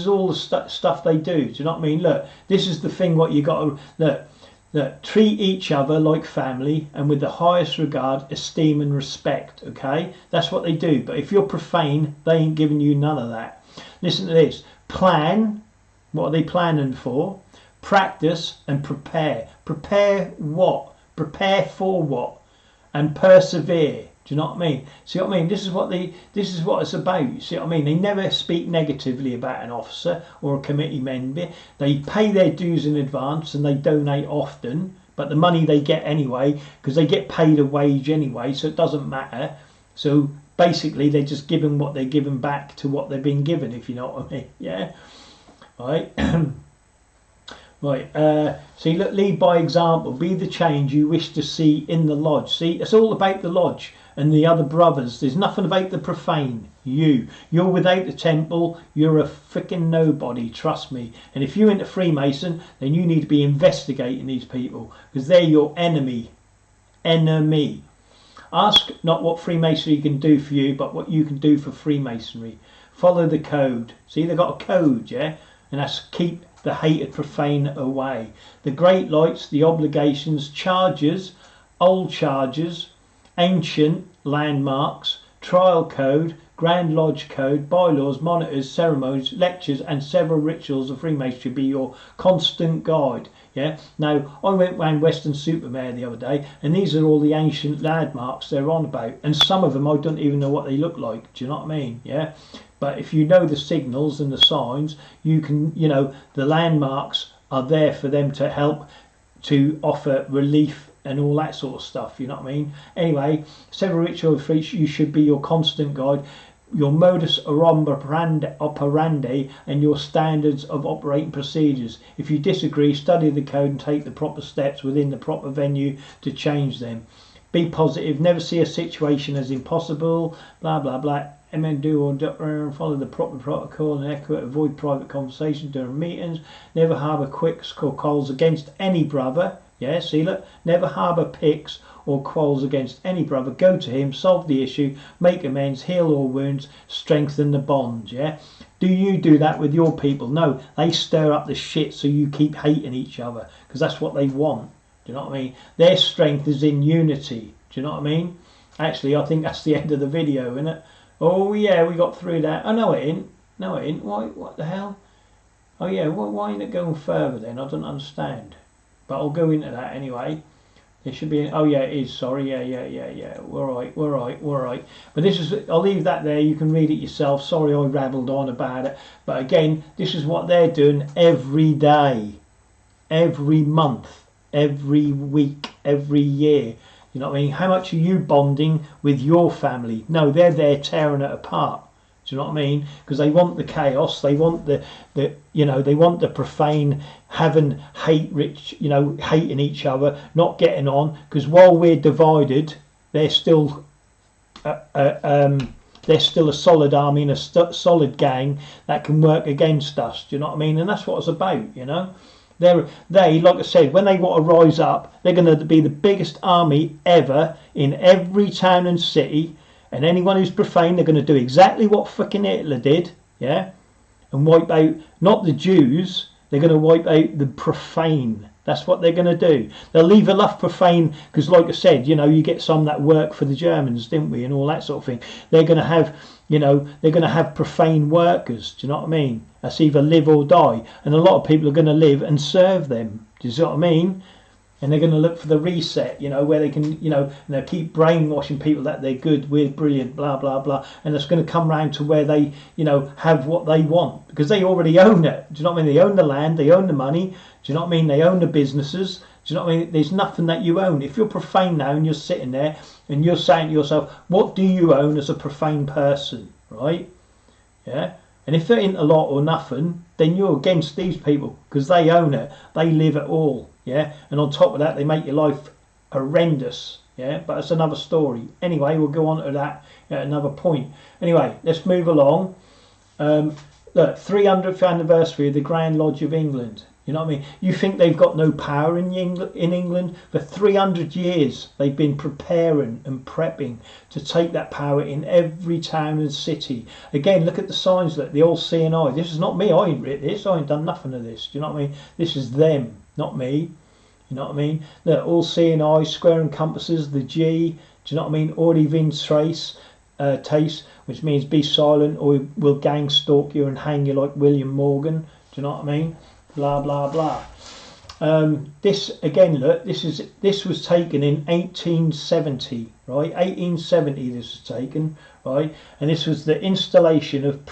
all the stuff they do. Do you know what I mean? Look, this is the thing. What you got to look. Treat each other like family and with the highest regard, esteem, and respect. Okay, that's what they do. But if you're profane, they ain't giving you none of that. Listen to this. Plan. What are they planning for? Practice and prepare. Prepare what? Prepare for what? And persevere. Do you know what I mean? See what I mean? This is what it's about. You see what I mean? They never speak negatively about an officer or a committee member. They pay their dues in advance and they donate often, but the money they get anyway, because they get paid a wage anyway, so it doesn't matter. So basically, they're just giving what they're giving back to what they've been given, if you know what I mean. Yeah. Right. Right, see, look, lead by example, be the change you wish to see in the lodge. See, it's all about the lodge and the other brothers. There's nothing about the profane. You're without the temple, you're a freaking nobody, trust me. And if you're into Freemason, then you need to be investigating these people, because they're your enemy. Ask not what Freemasonry can do for you, but what you can do for Freemasonry. Follow the code. See, they've got a code, yeah? And that's keep the hated profane away. The great lights, the obligations, charges, old charges, ancient landmarks, trial code, Grand Lodge code, bylaws, monitors, ceremonies, lectures, and several rituals of Freemasonry be your constant guide. Yeah. Now, I went round Weston-super-Mare the other day, and these are all the ancient landmarks they're on about, and some of them I don't even know what they look like. Do you know what I mean? Yeah. But if you know the signals and the signs, you can, you know, the landmarks are there for them to help to offer relief and all that sort of stuff, you know what I mean? Anyway, several rituals for each, you should be your constant guide, your modus operandi and your standards of operating procedures. If you disagree, study the code and take the proper steps within the proper venue to change them. Be positive, never see a situation as impossible, blah, blah, blah. Do or follow the proper protocol and etiquette, avoid private conversation during meetings, never harbour quicks or calls against any brother. Yeah, see, look, never harbour picks or quarrels against any brother, go to him, solve the issue, make amends, heal all wounds, strengthen the bond. Yeah. Do you do that with your people? No, they stir up the shit so you keep hating each other, because that's what they want. Do you know what I mean? Their strength is in unity. Do you know what I mean? Actually, I think that's the end of the video, isn't it? Oh yeah, we got through that. Oh no, it ain't. No, it ain't. Why? What the hell? Oh yeah, well, why ain't it going further then? I don't understand. But I'll go into that anyway. There should be. Oh yeah, it is. Sorry. Yeah. We're right. But this is. I'll leave that there. You can read it yourself. Sorry, I rabbled on about it. But again, this is what they're doing every day, every month, every week, every year. You know what I mean? How much are you bonding with your family? No, they're there tearing it apart. Do you know what I mean? Because they want the chaos. They want the they want the profane, having hate rich, hating each other, not getting on. Because while we're divided, they're still a solid army and a solid gang that can work against us. Do you know what I mean? And that's what it's about. They, like I said, when they want to rise up, they're going to be the biggest army ever in every town and city. And anyone who's profane, they're going to do exactly what fucking Hitler did, yeah? And wipe out, not the Jews, they're going to wipe out the profane. That's what they're going to do. They'll leave enough profane, because like I said, you get some that work for the Germans, didn't we? And all that sort of thing. They're going to have, they're going to have profane workers. Do you know what I mean? That's either live or die. And a lot of people are going to live and serve them. Do you see what I mean? And they're going to look for the reset, where they can, and they'll keep brainwashing people that they're good, we're brilliant, blah, blah, blah. And it's going to come round to where they, have what they want, because they already own it. Do you know what I mean? They own the land, they own the money. Do you know what I mean? They own the businesses. Do you know what I mean? There's nothing that you own. If you're profane now and you're sitting there and you're saying to yourself, what do you own as a profane person, right? Yeah. And if there ain't a lot or nothing, then you're against these people, because they own it. They live it all. Yeah, and on top of that, they make your life horrendous. Yeah, but it's another story. Anyway, we'll go on to that at another point. Anyway, let's move along. Look, 300th anniversary of the Grand Lodge of England. You know what I mean? You think they've got no power in England? For 300 years, they've been preparing and prepping to take that power in every town and city. Again, look at the signs. Look, the old CNI. This is not me. I ain't written this. I ain't done nothing of this. Do you know what I mean? This is them, not me. You know what I mean? Look, all CNI, square and compasses, the G. Do you know what I mean? Already been taste, which means be silent or we'll gang stalk you and hang you like William Morgan. Do you know what I mean? Blah blah blah. This again, look. This was taken in 1870, right? 1870. This was taken, right? And this was the installation of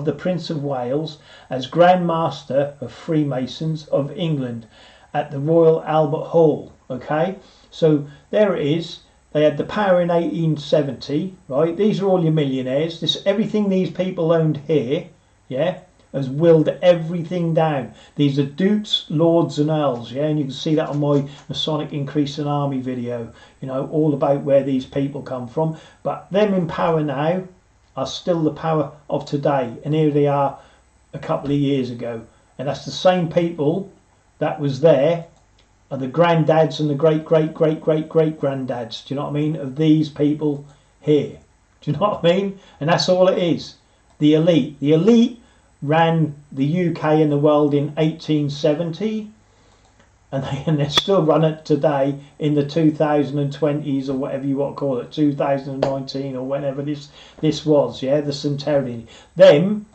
the Prince of Wales as Grand Master of Freemasons of England at the Royal Albert Hall. Okay, so there it is. They had the power in 1870, right? These are all your millionaires. Everything these people owned here, yeah, has willed everything down. These are dukes, lords and earls, yeah, and you can see that on my Masonic Increase in Army video, all about where these people come from. But them in power now are still the power of today, and here they are a couple of years ago. And that's the same people that was there, are the granddads and the great-great-great-great-great-granddads, do you know what I mean, of these people here. Do you know what I mean? And that's all it is. The elite. The elite ran the UK and the world in 1870, and they still run it today in the 2020s, or whatever you want to call it, 2019 or whenever this was, yeah, the centenary. Them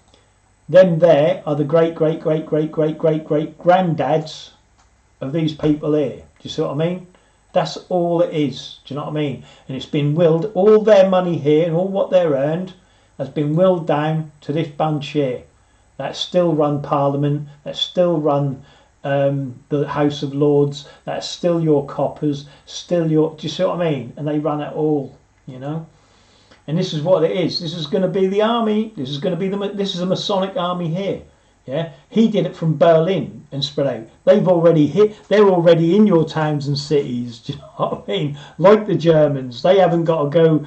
there are the great-great-great-great-great-great-granddads of these people here. Do you see what I mean? That's all it is. Do you know what I mean? And it's been willed, all their money here and all what they're earned has been willed down to this bunch here that still run Parliament, that still run the House of Lords, that's still your coppers, still your... Do you see what I mean? And they run it all, And this is what it is. This is going to be the army. This is going to be this is a Masonic army here. Yeah, he did it from Berlin and spread out. They've already hit. They're already in your towns and cities. Do you know what I mean? Like the Germans, they haven't got to go,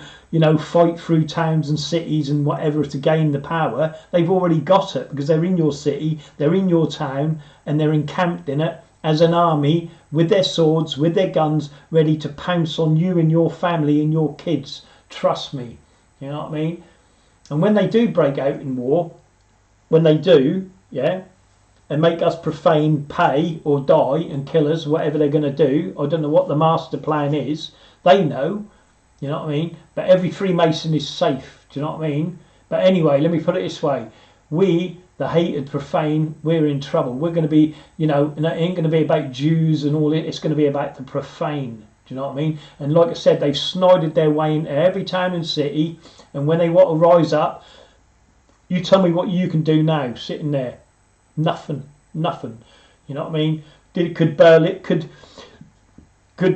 fight through towns and cities and whatever to gain the power. They've already got it because they're in your city, they're in your town, and they're encamped in it, as an army with their swords, with their guns, ready to pounce on you and your family and your kids. Trust me. You know what I mean? And when they do break out in war, when they do, yeah, and make us profane pay or die and kill us, whatever they're going to do, I don't know what the master plan is. They know, you know what I mean? But every Freemason is safe, do you know what I mean? But anyway, let me put it this way. We, the hated profane, we're in trouble. We're going to be, you know, and it ain't going to be about Jews and all it. It's going to be about the profane, do you know what I mean? And like I said, they've snided their way into every town and city. And when they want to rise up, you tell me what you can do now, sitting there. Nothing. You know what I mean? Could Berlin, could I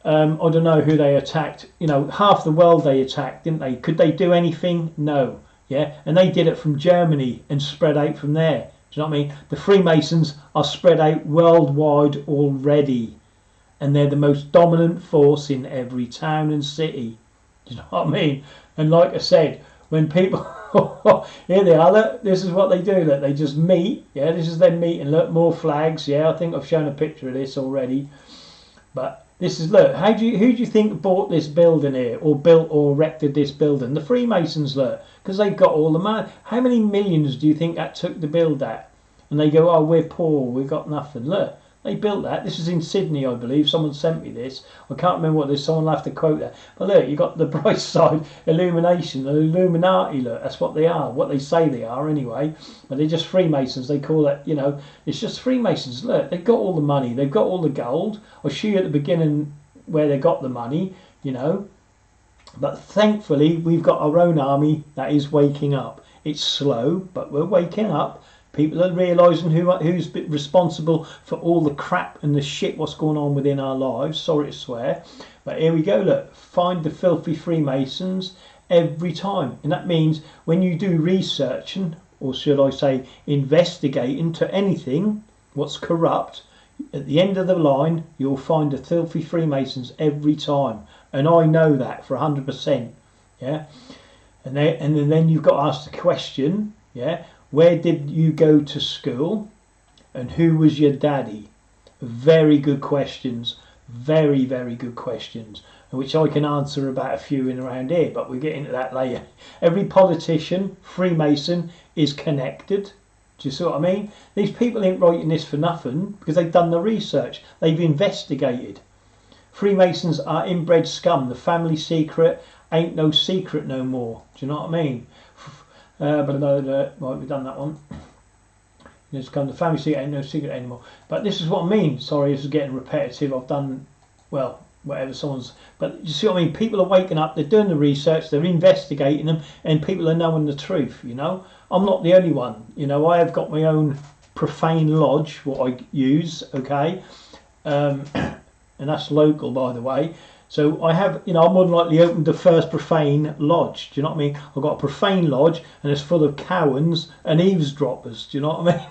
don't know who they attacked. You know, half the world they attacked, didn't they? Could they do anything? No. Yeah, and they did it from Germany and spread out from there. Do you know what I mean? The Freemasons are spread out worldwide already, and they're the most dominant force in every town and city. Do you know what I mean? And like I said, when people here they are, look, this is what they do. Look, they just meet. Yeah, this is their meeting. Look, more flags. Yeah, I think I've shown a picture of this already. But this is, look, who do you think bought this building here, or built or erected this building? The Freemasons, look, because they've got all the money. How many millions do you think that took to build that? And they go, oh, we're poor, we've got nothing. Look, they built that. This is in Sydney, I believe. Someone sent me this. I can't remember what this. Someone will have to quote that. But look, you got the bright side illumination, the Illuminati. Look, that's what they are. What they say they are, anyway. But they're just Freemasons. They call it, you know, it's just Freemasons. Look, they've got all the money. They've got all the gold. I'll show you at the beginning where they got the money, you know. But thankfully, we've got our own army that is waking up. It's slow, but we're waking up. People are realising who's responsible for all the crap and the shit what's going on within our lives. Sorry to swear. But here we go, look. Find the filthy Freemasons every time. And that means when you do researching, or should I say investigating to anything what's corrupt, at the end of the line you'll find the filthy Freemasons every time. And I know that for 100%. Yeah. And then you've got to ask the question, yeah, where did you go to school and who was your daddy? Very good questions. Very, very good questions, which I can answer about a few in around here, but we'll get into that later. Every politician, Freemason, is connected. Do you see what I mean? These people ain't writing this for nothing, because they've done the research. They've investigated. Freemasons are inbred scum. The family secret ain't no secret no more. Do you know what I mean? Right, we've done that one. It's come, the family secret ain't no secret anymore. But this is what I mean. Sorry, this is getting repetitive. I've done, well, whatever someone's... But you see what I mean? People are waking up, they're doing the research, they're investigating them, and people are knowing the truth, you know? I'm not the only one. You know, I have got my own profane lodge, what I use, okay? And that's local, by the way. So I have, you know, I'm more than likely opened the first profane lodge. Do you know what I mean? I've got a profane lodge and it's full of cowans and eavesdroppers. Do you know what I mean?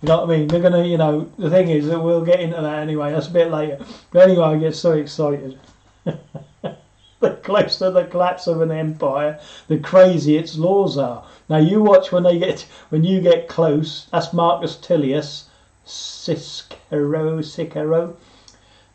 You know what I mean? They're going to, you know, the thing is that we'll get into that anyway. That's a bit later. But anyway, I get so excited. The closer to the collapse of an empire, the crazier its laws are. Now you watch when you get close. That's Marcus Tullius Cicero.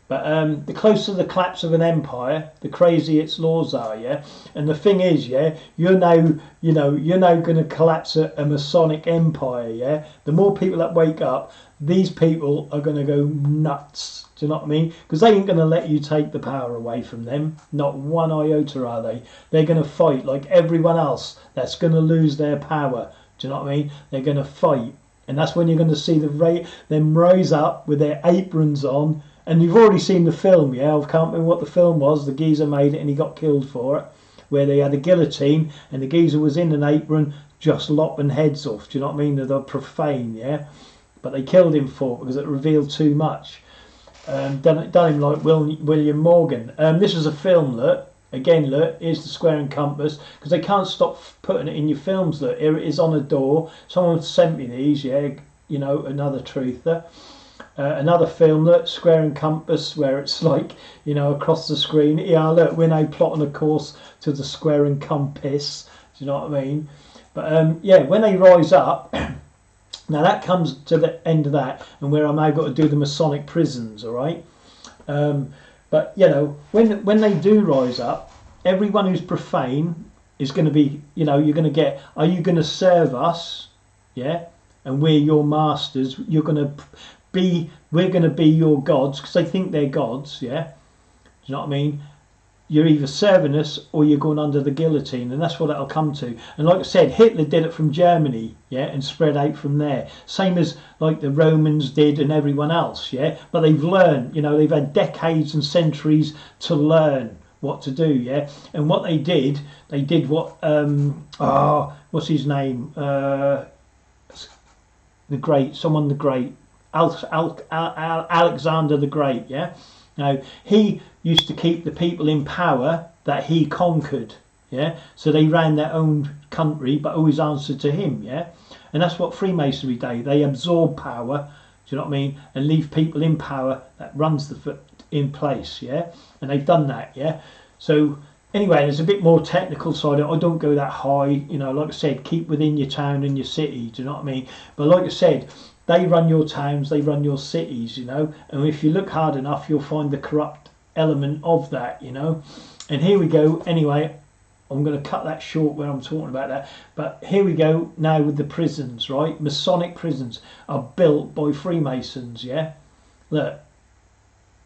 But the closer the collapse of an empire, the crazier its laws are, yeah. And the thing is, yeah, you're now going to collapse a Masonic empire, yeah. The more people that wake up, these people are going to go nuts. Do you know what I mean? Because they ain't going to let you take the power away from them. Not one iota are they. They're going to fight like everyone else that's going to lose their power. Do you know what I mean? They're going to fight, and that's when you're going to see them rise up with their aprons on. And you've already seen the film, yeah? I can't remember what the film was. The geezer made it and he got killed for it. Where they had a guillotine and the geezer was in an apron just lopping heads off. Do you know what I mean? They're profane, yeah? But they killed him for it because it revealed too much. Done him like William Morgan. This is a film, look. Again, look, here's the square and compass. Because they can't stop putting it in your films, look. Here it is on a door. Someone sent me these, yeah? You know, another truther. Another film, look, square and compass, where it's like, you know, across the screen. Yeah, look, we're now plotting a course to the square and compass. Do you know what I mean? But yeah, when they rise up, Now that comes to the end of that, and where I've now got to do the Masonic prisons, all right? But you know, when they do rise up, everyone who's profane is going to be, you know, you're going to get, are you going to serve us? Yeah, and we're your masters. You're going to be, we're going to be your gods, because they think they're gods. Yeah, do you know what I mean? You're either serving us or you're going under the guillotine, and that's what that'll come to. And like I said, Hitler did it from Germany, yeah, and spread out from there. Same as like the Romans did and everyone else, yeah. But they've learned, you know, they've had decades and centuries to learn what to do, yeah. And what they did what, what's his name? The Great, someone the Great, Alexander the Great, yeah. Now, he used to keep the people in power that he conquered, yeah? So they ran their own country, but always answered to him, yeah? And that's what Freemasonry do. They absorb power, do you know what I mean? And leave people in power that runs the foot in place, yeah? And they've done that, yeah? So, anyway, there's a bit more technical side. I don't go that high, you know, like I said, keep within your town and your city, do you know what I mean? But like I said, they run your towns, they run your cities, you know, and if you look hard enough, you'll find the corrupt element of that, you know. And here we go. Anyway, I'm going to cut that short when I'm talking about that. But here we go now with the prisons, right? Masonic prisons are built by Freemasons, yeah. Look,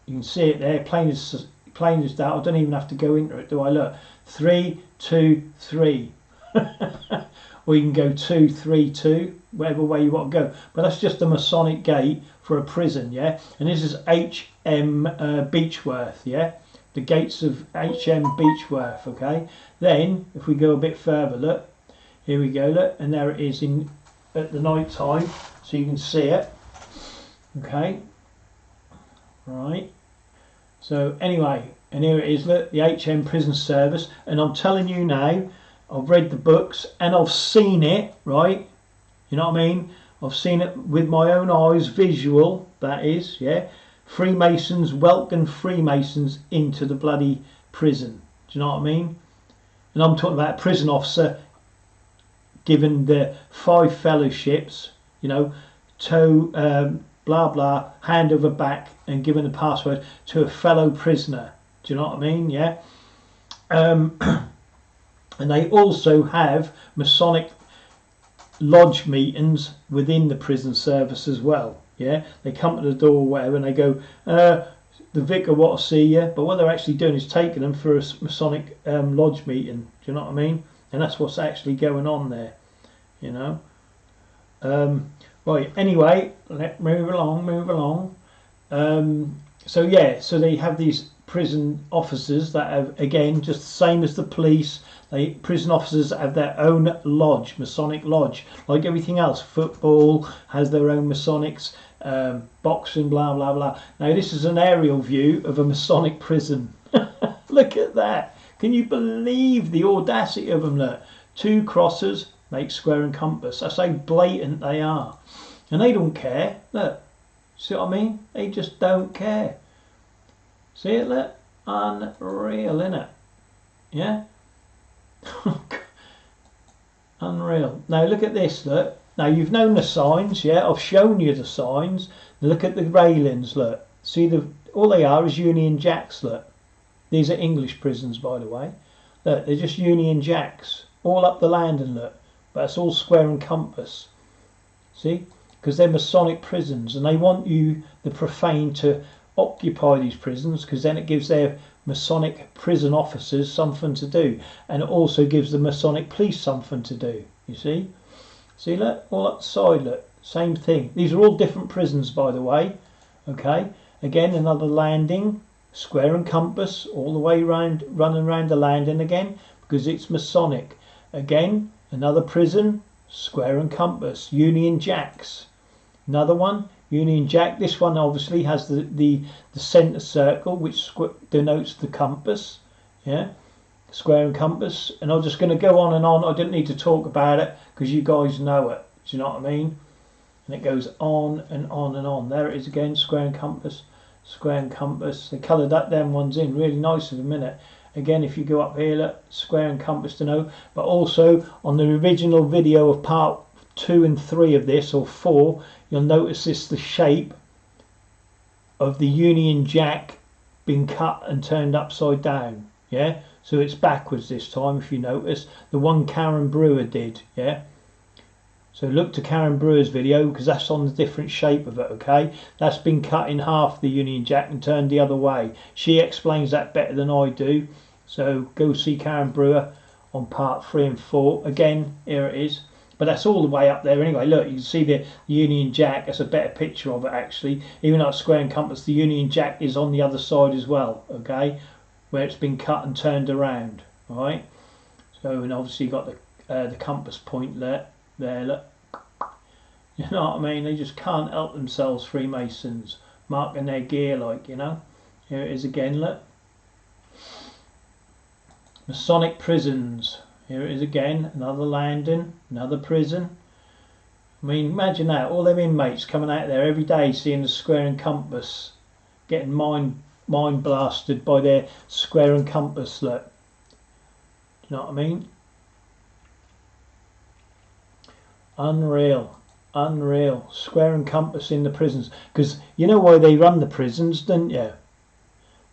you can see it there, plain as that. I don't even have to go into it, do I? Look, 3, 2, 3. Or you can go 2, 3, 2, whatever way you want to go. But that's just a Masonic gate for a prison, yeah? And this is H.M. Beechworth, yeah? The gates of H.M. Beechworth, okay? Then, if we go a bit further, look. Here we go, look. And there it is at the night time, so you can see it. Okay? Right. So, anyway, and here it is, look, the H.M. Prison Service. And I'm telling you now, I've read the books and I've seen it, right? You know what I mean? I've seen it with my own eyes, visual, that is, yeah? Freemasons welcome Freemasons into the bloody prison. Do you know what I mean? And I'm talking about a prison officer given the 5 fellowships, you know, to blah blah, hand over back and given the password to a fellow prisoner. Do you know what I mean? Yeah. And they also have Masonic lodge meetings within the prison service as well. Yeah, they come to the door or whatever and they go, the vicar want to see you. But what they're actually doing is taking them for a Masonic lodge meeting. Do you know what I mean? And that's what's actually going on there, you know. Right, anyway, let's move along. So yeah, so they have these prison officers that have, again, just the same as the police. Prison officers have their own lodge, Masonic lodge, like everything else. Football has their own Masonics, boxing, blah blah blah. Now this is an aerial view of a Masonic prison. Look at that! Can you believe the audacity of them? Look, 2 crosses make square and compass. That's how blatant they are, and they don't care. Look, see what I mean? They just don't care. See it? Look, unreal, innit? Yeah. Unreal. Now look at this, look. Now you've known the signs, yeah? I've shown you the signs. Look at the railings, look. See, all they are is Union Jacks, look. These are English prisons, by the way. Look, they're just Union Jacks. All up the landing, look. But it's all square and compass. See? Because they're Masonic prisons, and they want you, the profane, to occupy these prisons, because then it gives their Masonic prison officers something to do, and it also gives the Masonic police something to do. You see, look, all up the side, look, same thing. These are all different prisons, by the way. Okay, again, another landing, square and compass, all the way round, running around the landing again, because it's Masonic. Again, another prison, square and compass, Union Jacks. Another one, Union Jack. This one obviously has the centre circle, which denotes the compass. Yeah, square and compass. And I'm just going to go on and on. I didn't need to talk about it because you guys know it. Do you know what I mean? And it goes on and on and on. There it is again, square and compass, square and compass. They coloured them ones in really nice in a minute. Again, if you go up here, look, square and compass to know. But also on the original video of part 2 and 3 of this, or 4, you'll notice this, the shape of the Union Jack being cut and turned upside down. Yeah, so it's backwards this time, if you notice. The one Karen Brewer did. Yeah, so look to Karen Brewer's video, because that's on the different shape of it. Okay, that's been cut in half, the Union Jack, and turned the other way. She explains that better than I do, so go see Karen Brewer on part 3 and 4. Again, here it is, but that's all the way up there anyway. Look, you can see the Union Jack. That's a better picture of it, actually. Even though it's square and compass, the Union Jack is on the other side as well, okay, where it's been cut and turned around. All right, so, and obviously you got the compass point there, look. You know what I mean? They just can't help themselves, Freemasons, marking their gear, like, you know. Here it is again, look. Masonic prisons. Here it is again, another landing, another prison. I mean, imagine that, all them inmates coming out there every day, seeing the square and compass, getting mind blasted by their square and compass, look. Do you know what I mean? Unreal, unreal. Square and compass in the prisons, because you know why they run the prisons, don't you?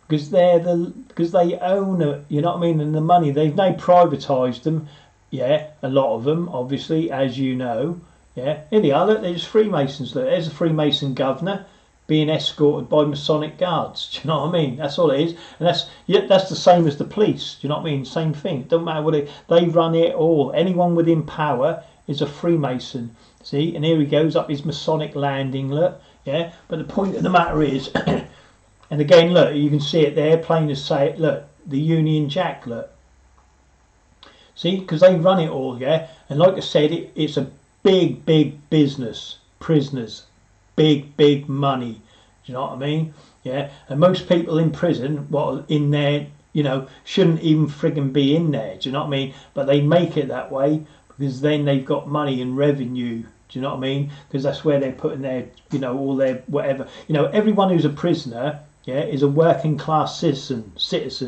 Because they own it, you know what I mean, and the money, they've now privatised them. Yeah, a lot of them, obviously, as you know. Yeah, here they are, look, they're just Freemasons. Look, there's a Freemason governor being escorted by Masonic guards. Do you know what I mean? That's all it is. And that's the same as the police. Do you know what I mean? Same thing. Don't matter what they run it all. Anyone within power is a Freemason. See, and here he goes up his Masonic landing, look. Yeah, but the point of the matter is, and again, look, you can see it there, plain as say it, look, the Union Jack, look. See, because they run it all, yeah? And like I said, it's a big, big business. Prisoners. Big, big money. Do you know what I mean? Yeah, and most people in prison, well, in there, you know, shouldn't even friggin' be in there. Do you know what I mean? But they make it that way because then they've got money and revenue. Do you know what I mean? Because that's where they're putting their, you know, all their whatever. You know, everyone who's a prisoner, yeah, is a working class citizen,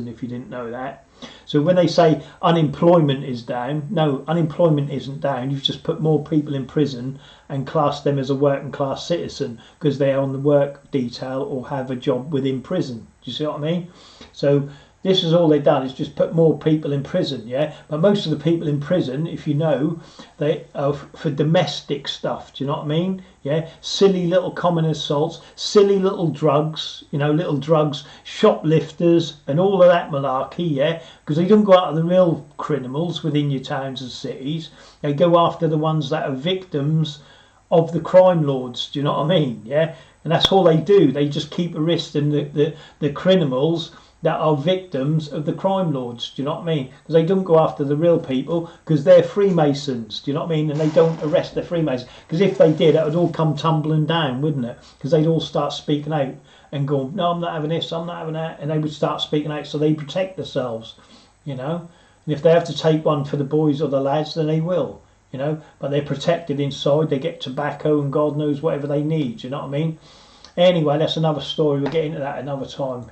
if you didn't know that. So when they say unemployment is down, no, unemployment isn't down. You've just put more people in prison and classed them as a working class citizen because they're on the work detail or have a job within prison. Do you see what I mean? So this is all they've done, is just put more people in prison, yeah? But most of the people in prison, if you know, they are for domestic stuff, do you know what I mean? Yeah, silly little common assaults, silly little drugs, you know, little drugs, shoplifters and all of that malarkey, yeah? Because they don't go after the real criminals within your towns and cities. They go after the ones that are victims of the crime lords, do you know what I mean? Yeah, and that's all they do. They just keep arresting the criminals that are victims of the crime lords, do you know what I mean? Because they don't go after the real people because they're Freemasons, do you know what I mean? And they don't arrest the Freemasons, because if they did, it would all come tumbling down, wouldn't it? Because they'd all start speaking out and go, no, I'm not having this, I'm not having that, and they would start speaking out, so they protect themselves, you know? And if they have to take one for the boys or the lads, then they will, you know? But they're protected inside, they get tobacco and God knows whatever they need, do you know what I mean? Anyway, that's another story, we'll get into that another time.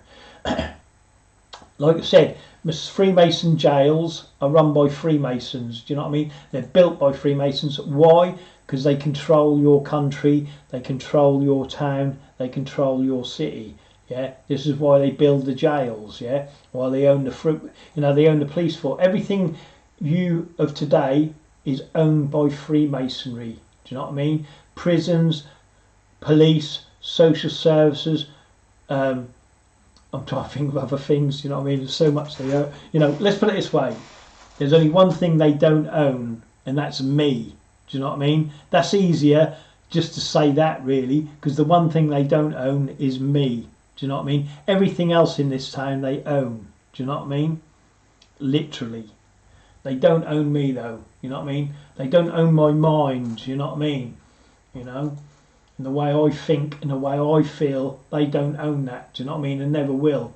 Like I said, Freemason jails are run by Freemasons. Do you know what I mean? They're built by Freemasons. Why? Because they control your country, they control your town, they control your city. Yeah, this is why they build the jails. Yeah, why they own the fruit. You know, they own the police force. Everything you of today is owned by Freemasonry. Do you know what I mean? Prisons, police, social services. I'm trying to think of other things, you know what I mean? There's so much they own. You know, let's put it this way. There's only one thing they don't own, and that's me. Do you know what I mean? That's easier just to say that, really, because the one thing they don't own is me. Do you know what I mean? Everything else in this town they own. Do you know what I mean? Literally. They don't own me, though. You know what I mean? They don't own my mind. You know what I mean? You know? And the way I think and the way I feel, they don't own that. Do you know what I mean? And never will.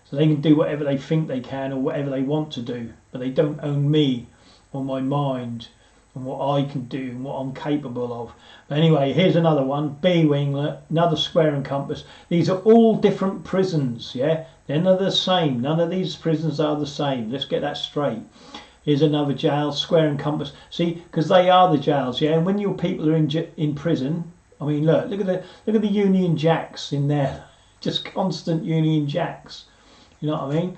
So they can do whatever they think they can or whatever they want to do, but they don't own me or my mind and what I can do and what I'm capable of. But anyway, here's another one. B-Wing, another square and compass. These are all different prisons, yeah? They're not the same. None of these prisons are the same. Let's get that straight. Here's another jail, square and compass. See, because they are the jails, yeah. And when your people are in prison, I mean, look at the Union Jacks in there, just constant Union Jacks. You know what I mean?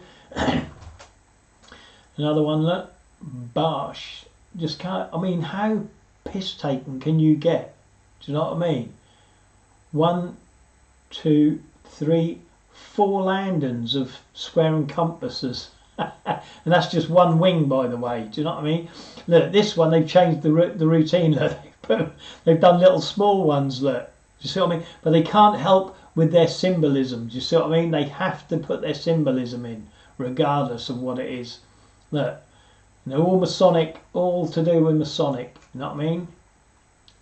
Another one, look, Bosh. Just can't. I mean, how piss taken can you get? Do you know what I mean? 1, 2, 3, 4 landings of square and compasses. And that's just one wing, by the way. Do you know what I mean? Look, this one, they've changed the routine. Look, they've done little small ones. Look, do you see what I mean? But they can't help with their symbolism. Do you see what I mean? They have to put their symbolism in, regardless of what it is. Look, they're all Masonic, all to do with Masonic. You know what I mean?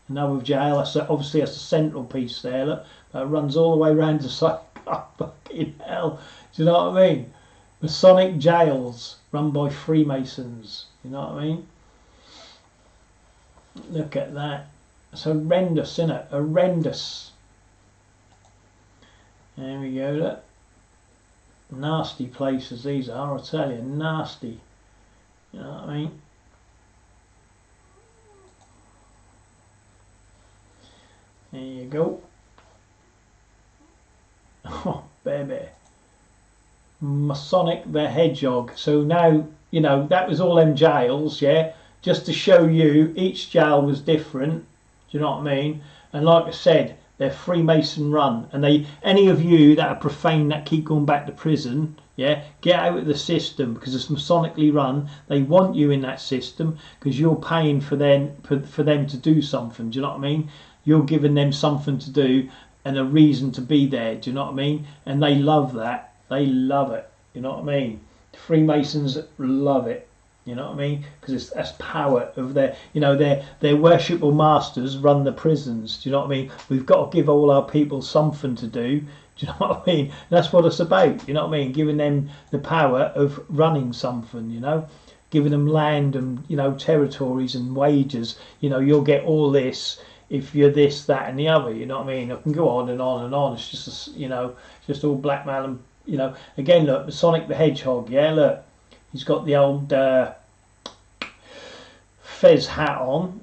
Another jail. Obviously that's the central piece there. Look, that runs all the way around the side. Oh, fucking hell! Do you know what I mean? Masonic jails run by Freemasons. You know what I mean? Look at that. It's horrendous, isn't it? Horrendous. There we go. Look. Nasty places these are, I tell you. Nasty. You know what I mean? There you go. Oh, baby. Masonic the Hedgehog. So now, you know, that was all them jails, yeah? Just to show you, each jail was different. Do you know what I mean? And like I said, they're Freemason run. And any of you that are profane that keep going back to prison, yeah, get out of the system, because it's Masonically run. They want you in that system because you're paying for them to do something. Do you know what I mean? You're giving them something to do and a reason to be there. Do you know what I mean? And they love that. They love it. You know what I mean? Freemasons love it. You know what I mean? Because that's power of their, you know, their worshipful masters run the prisons. Do you know what I mean? We've got to give all our people something to do. Do you know what I mean? And that's what it's about. You know what I mean? Giving them the power of running something. You know, giving them land and, you know, territories and wages. You know, you'll get all this if you're this, that, and the other. You know what I mean? I can go on and on and on. It's just, you know, just all blackmail and, you know. Again, look, Masonic the Hedgehog. Yeah, look. He's got the old fez hat on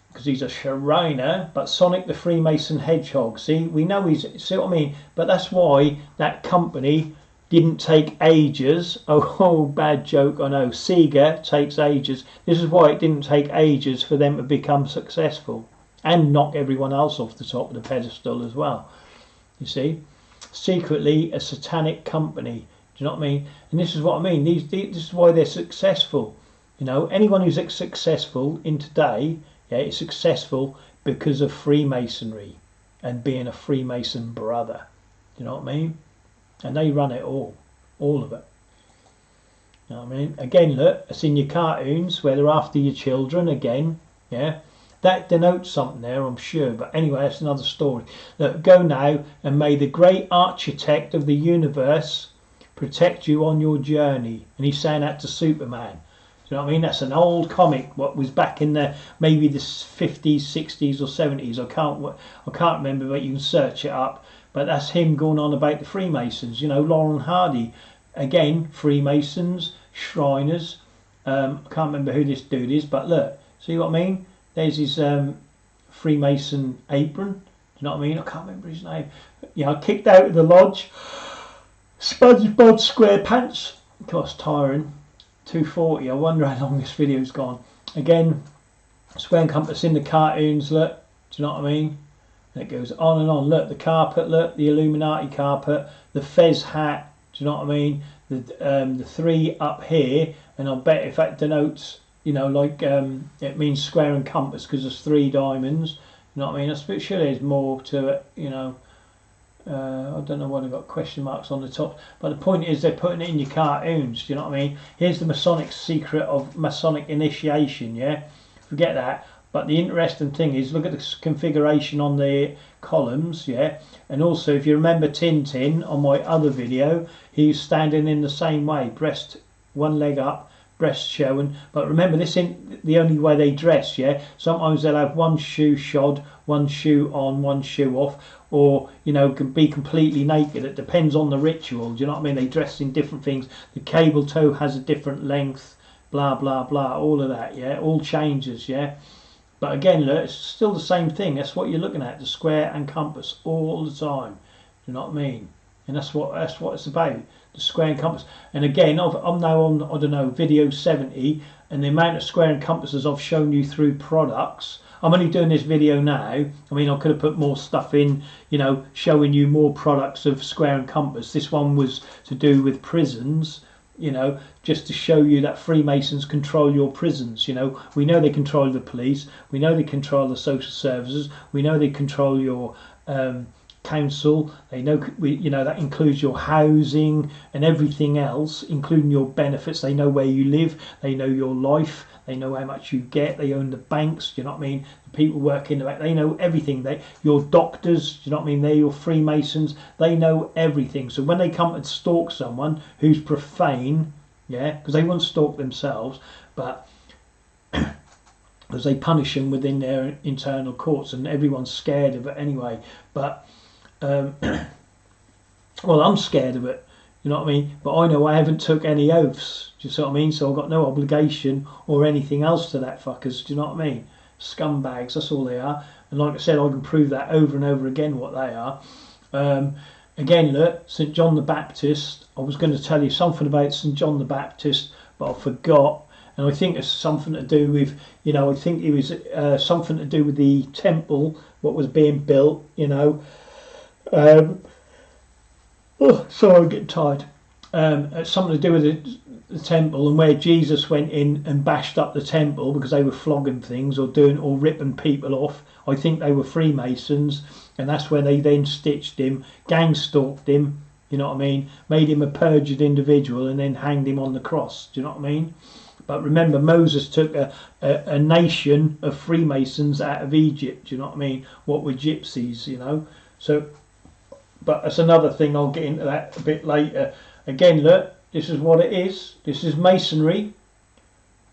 because he's a Shriner, but Sonic the Freemason Hedgehog. See, we know he's. See what I mean? But that's why that company didn't take ages. Oh, bad joke, I know. Sega takes ages. This is why it didn't take ages for them to become successful and knock everyone else off the top of the pedestal as well. You see, secretly a satanic company. Do you know what I mean? And this is what I mean. This is why they're successful. You know, anyone who's successful in today, yeah, is successful because of Freemasonry and being a Freemason brother. Do you know what I mean? And they run it all of it. You know what I mean? Again, look, it's in your cartoons where they're after your children again. Yeah, that denotes something there, I'm sure. But anyway, that's another story. Look, go now, and may the great architect of the universe protect you on your journey. And he's saying that to Superman. Do you know what I mean? That's an old comic, what was back in the maybe the 50s, 60s or 70s. I can't remember, but you can search it up. But that's him going on about the Freemasons. You know, Lauren Hardy, again, Freemasons, Shriners. I can't remember who this dude is, but look, see what I mean? There's his Freemason apron. Do you know what I mean? I can't remember his name. You know, kicked out of the lodge. SpongeBob SquarePants. Cost tiring. 240. I wonder how long this video's gone. Again, square and compass in the cartoons. Look, do you know what I mean? And it goes on and on. Look, the carpet. Look, the Illuminati carpet. The fez hat. Do you know what I mean? The three up here, and I'll bet if that denotes, you know, like it means square and compass because there's 3 diamonds. You know what I mean? I'm sure there's more to it. You know. I don't know why they've got question marks on the top, but the point is they're putting it in your cartoons. Do you know what I mean? Here's the Masonic secret of Masonic initiation. Yeah, forget that. But the interesting thing is, look at the configuration on the columns. Yeah, and also if you remember Tintin on my other video, he's standing in the same way, breast, one leg up, breast showing. But remember, this isn't the only way they dress. Yeah, sometimes they'll have one shoe shod, one shoe on, one shoe off, or, you know, can be completely naked. It depends on the ritual. Do you know what I mean? They dress in different things. The cable toe has a different length blah blah blah, all of that, yeah, all changes, yeah. But again, look, it's still the same thing. That's what you're looking at, the square and compass all the time. You know what I mean? And that's what it's about, the square and compass. And again, I'm now on, I don't know, video 70, and the amount of square and compasses I've shown you through products. I'm only doing this video now. I mean, I could have put more stuff in, you know, showing you more products of square and compass. This one was to do with prisons, you know, just to show you that Freemasons control your prisons. You know, we know they control the police, we know they control the social services, we know they control your council, they know, you know, that includes your housing and everything else, including your benefits. They know where you live, they know your life, they know how much you get, they own the banks, do you know what I mean? The people working the bank, they know everything. Your doctors, do you know what I mean? They're your Freemasons, they know everything. So when they come and stalk someone who's profane, yeah, because they won't stalk themselves, but because they punish them within their internal courts, and everyone's scared of it anyway. But well, I'm scared of it, you know what I mean? But I know I haven't took any oaths, do you see what I mean? So I've got no obligation or anything else to that fuckers, do you know what I mean? Scumbags, that's all they are. And like I said, I can prove that over and over again what they are. Again, look, St John the Baptist, I was going to tell you something about St John the Baptist, but I forgot. And I think it's something to do with, you know, I think it was something to do with the temple, what was being built, you know. Oh, sorry, I'm getting tired. It's something to do with the temple, and where Jesus went in and bashed up the temple because they were flogging things or ripping people off. I think they were Freemasons, and that's where they then stitched him, gang stalked him, you know what I mean, made him a perjured individual and then hanged him on the cross, do you know what I mean? But remember, Moses took a nation of Freemasons out of Egypt, do you know what I mean? What were gypsies, you know? So, but that's another thing, I'll get into that a bit later. Again, look, this is what it is. This is masonry.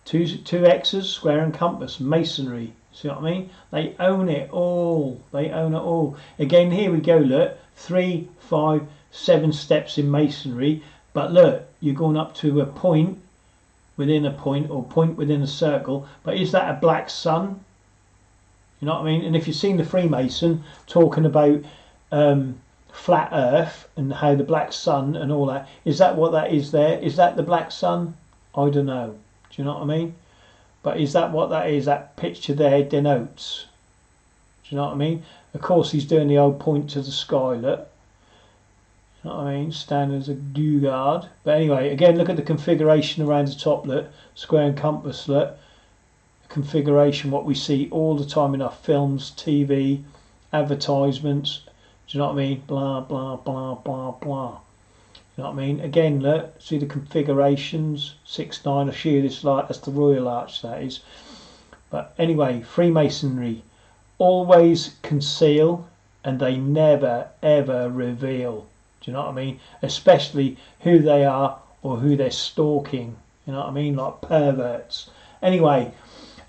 Two X's, square and compass, masonry. See what I mean? They own it all. They own it all. Again, here we go, look. 3, 5, 7 steps in masonry. But look, you're going up to a point within a point, or point within a circle. But is that a black sun? You know what I mean? And if you've seen the Freemason talking about flat earth and how the black sun and all that, is that what that is there? Is that the black sun? I don't know. Do you know what I mean? But is that what that is? That picture there denotes. Do you know what I mean? Of course, he's doing the old point to the sky, look. You know what I mean? Standing as a dugard. But anyway, again, look at the configuration around the top, look. Square and compass, look. Configuration, what we see all the time in our films, TV, advertisements. Do you know what I mean? Blah, blah, blah, blah, blah. You know what I mean? Again, look, see the configurations. 6, 9, I'll show you this light. That's the Royal Arch, that is. But anyway, Freemasonry. Always conceal, and they never, ever reveal. Do you know what I mean? Especially who they are or who they're stalking. You know what I mean? Like perverts. Anyway,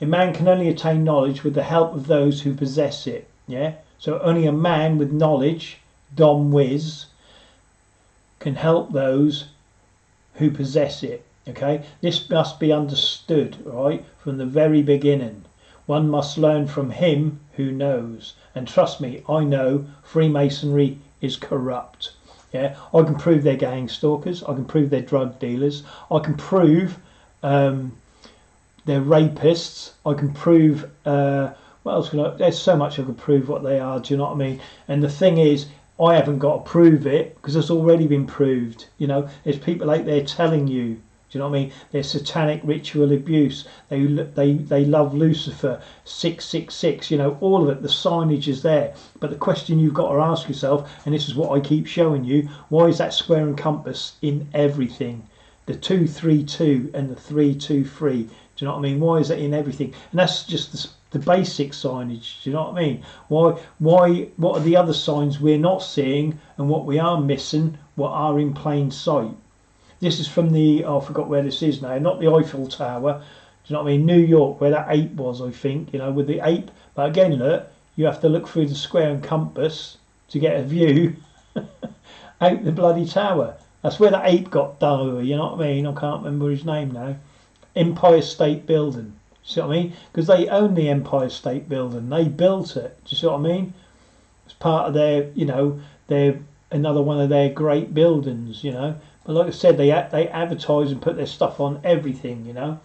a man can only attain knowledge with the help of those who possess it. Yeah? So only a man with knowledge, domWis, can help those who possess it. Okay? This must be understood, right, from the very beginning. One must learn from him who knows. And trust me, I know Freemasonry is corrupt. Yeah, I can prove they're gang stalkers. I can prove they're drug dealers. I can prove they're rapists. I can prove what else can I? There's so much I can prove what they are. Do you know what I mean? And the thing is, I haven't got to prove it because it's already been proved. You know, there's people out there telling you. Do you know what I mean? There's satanic ritual abuse. They love Lucifer, 666. You know, all of it. The signage is there. But the question you've got to ask yourself, and this is what I keep showing you: why is that square and compass in everything? The 232 and the 323. Do you know what I mean? Why is that in everything? And that's just the basic signage. Do you know what I mean? Why? What are the other signs we're not seeing, and what we are missing? What are in plain sight? This is from the, I forgot where this is now, not the Eiffel Tower, do you know what I mean, New York, where that ape was, I think, you know, with the ape. But again, look, you have to look through the square and compass to get a view out the bloody tower. That's where the ape got done over, you know what I mean? I can't remember his name now. Empire State Building. See what I mean? Because they own the Empire State Building. They built it. Do you see what I mean? It's part of their, you know, their another one of their great buildings. You know, but like I said, they advertise and put their stuff on everything. You know.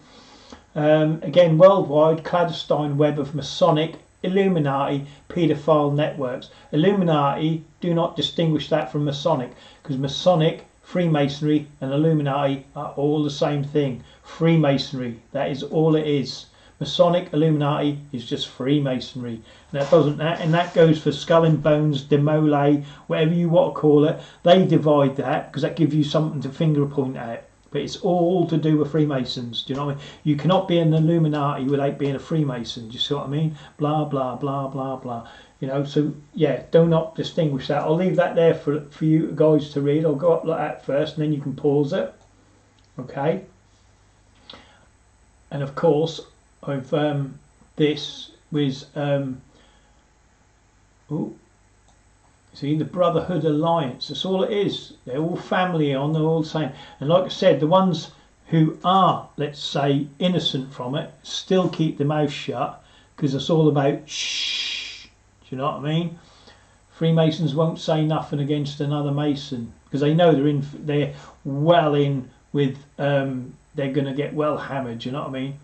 Again, worldwide clandestine web of Masonic, Illuminati, paedophile networks. Illuminati, do not distinguish that from Masonic, because Masonic, Freemasonry and Illuminati are all the same thing. Freemasonry, that is all it is. Masonic, Illuminati is just Freemasonry. And that goes for Skull and Bones, Demole, whatever you want to call it. They divide that because that gives you something to finger point at. But it's all to do with Freemasons. Do you know what I mean? You cannot be an Illuminati without being a Freemason. Do you see what I mean? Blah, blah, blah, blah, blah. You know, so yeah, do not distinguish that. I'll leave that there for you guys to read. I'll go up like that first and then you can pause it. Okay. And of course, I've this was see, the Brotherhood Alliance. That's all it is. They're all family on. They're all the same. And like I said, the ones who are, let's say, innocent from it, still keep their mouth shut because it's all about shh. Do you know what I mean? Freemasons won't say nothing against another Mason because they know they're well in with. They're going to get well hammered. Do you know what I mean?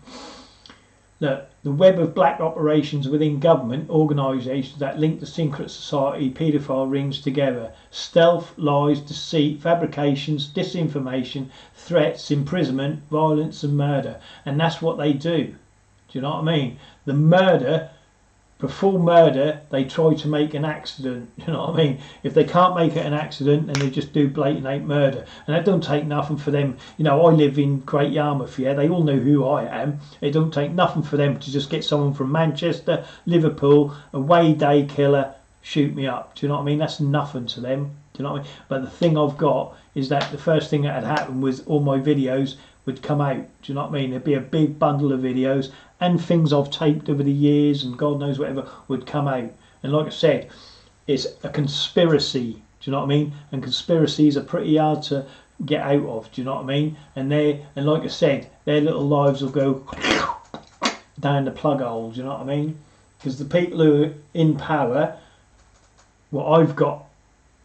Look, the web of black operations within government organisations that link the secret society paedophile rings together. Stealth, lies, deceit, fabrications, disinformation, threats, imprisonment, violence and murder. And that's what they do. Do you know what I mean? The murder, before murder, they try to make an accident. You know what I mean? If they can't make it an accident, then they just do blatant murder. And that don't take nothing for them. You know, I live in Great Yarmouth, yeah? They all know who I am. It don't take nothing for them to just get someone from Manchester, Liverpool, away day killer, shoot me up. Do you know what I mean? That's nothing to them. Do you know what I mean? But the thing I've got is that the first thing that had happened was all my videos would come out. Do you know what I mean? There'd be a big bundle of videos and things I've taped over the years and God knows whatever would come out. And like I said, it's a conspiracy. Do you know what I mean? And conspiracies are pretty hard to get out of. Do you know what I mean? And like I said, their little lives will go down the plug hole. Do you know what I mean? Because the people who are in power, what I've got,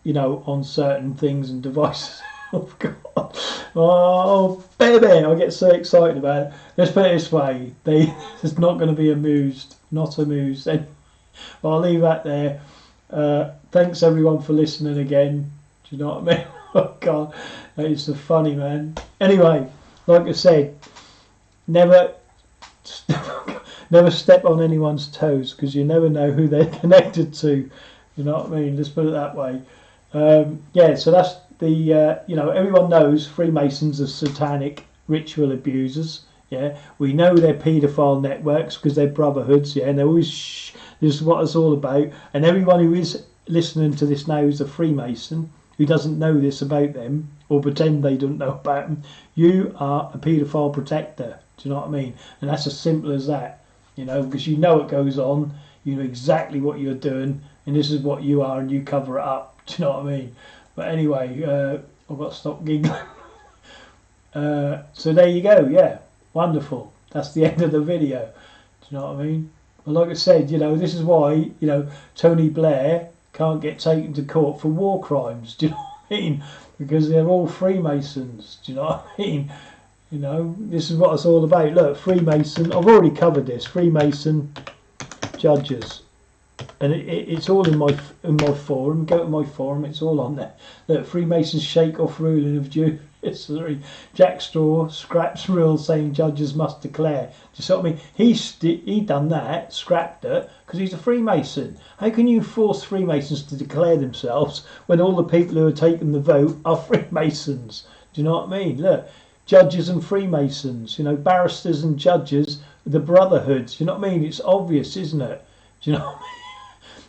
you know, on certain things and devices. Oh God! Oh baby, I get so excited about it. Let's put it this way: it's not going to be amused, not amused. Well, I'll leave that there. Thanks everyone for listening again. Do you know what I mean? Oh God, that is so funny, man. Anyway, like I said, never step on anyone's toes because you never know who they're connected to. You know what I mean? Let's put it that way. Yeah, so that's the you know, everyone knows Freemasons are satanic ritual abusers. Yeah, we know they're paedophile networks because they're brotherhoods. Yeah, and they're always this is what it's all about. And everyone who is listening to this now is a Freemason who doesn't know this about them or pretend they don't know about them. You are a paedophile protector. Do you know what I mean? And that's as simple as that. You know, because you know it goes on. You know exactly what you're doing, and this is what you are, and you cover it up. Do you know what I mean? But anyway, I've got to stop giggling. So there you go. Yeah, wonderful. That's the end of the video. Do you know what I mean? Well, like I said, you know, this is why, you know, Tony Blair can't get taken to court for war crimes. Do you know what I mean? Because they're all Freemasons. Do you know what I mean? You know, this is what it's all about. Look, Freemason. I've already covered this. Freemason judges. And it's all in my forum. Go to my forum, it's all on there. Look, Freemasons shake off ruling of Jewry. Jack Straw scraps rule saying judges must declare. Do you see what I mean? He done that, scrapped it, because he's a Freemason. How can you force Freemasons to declare themselves when all the people who are taking the vote are Freemasons? Do you know what I mean? Look, judges and Freemasons, you know, barristers and judges, the brotherhoods. You know what I mean? It's obvious, isn't it? Do you know what I mean?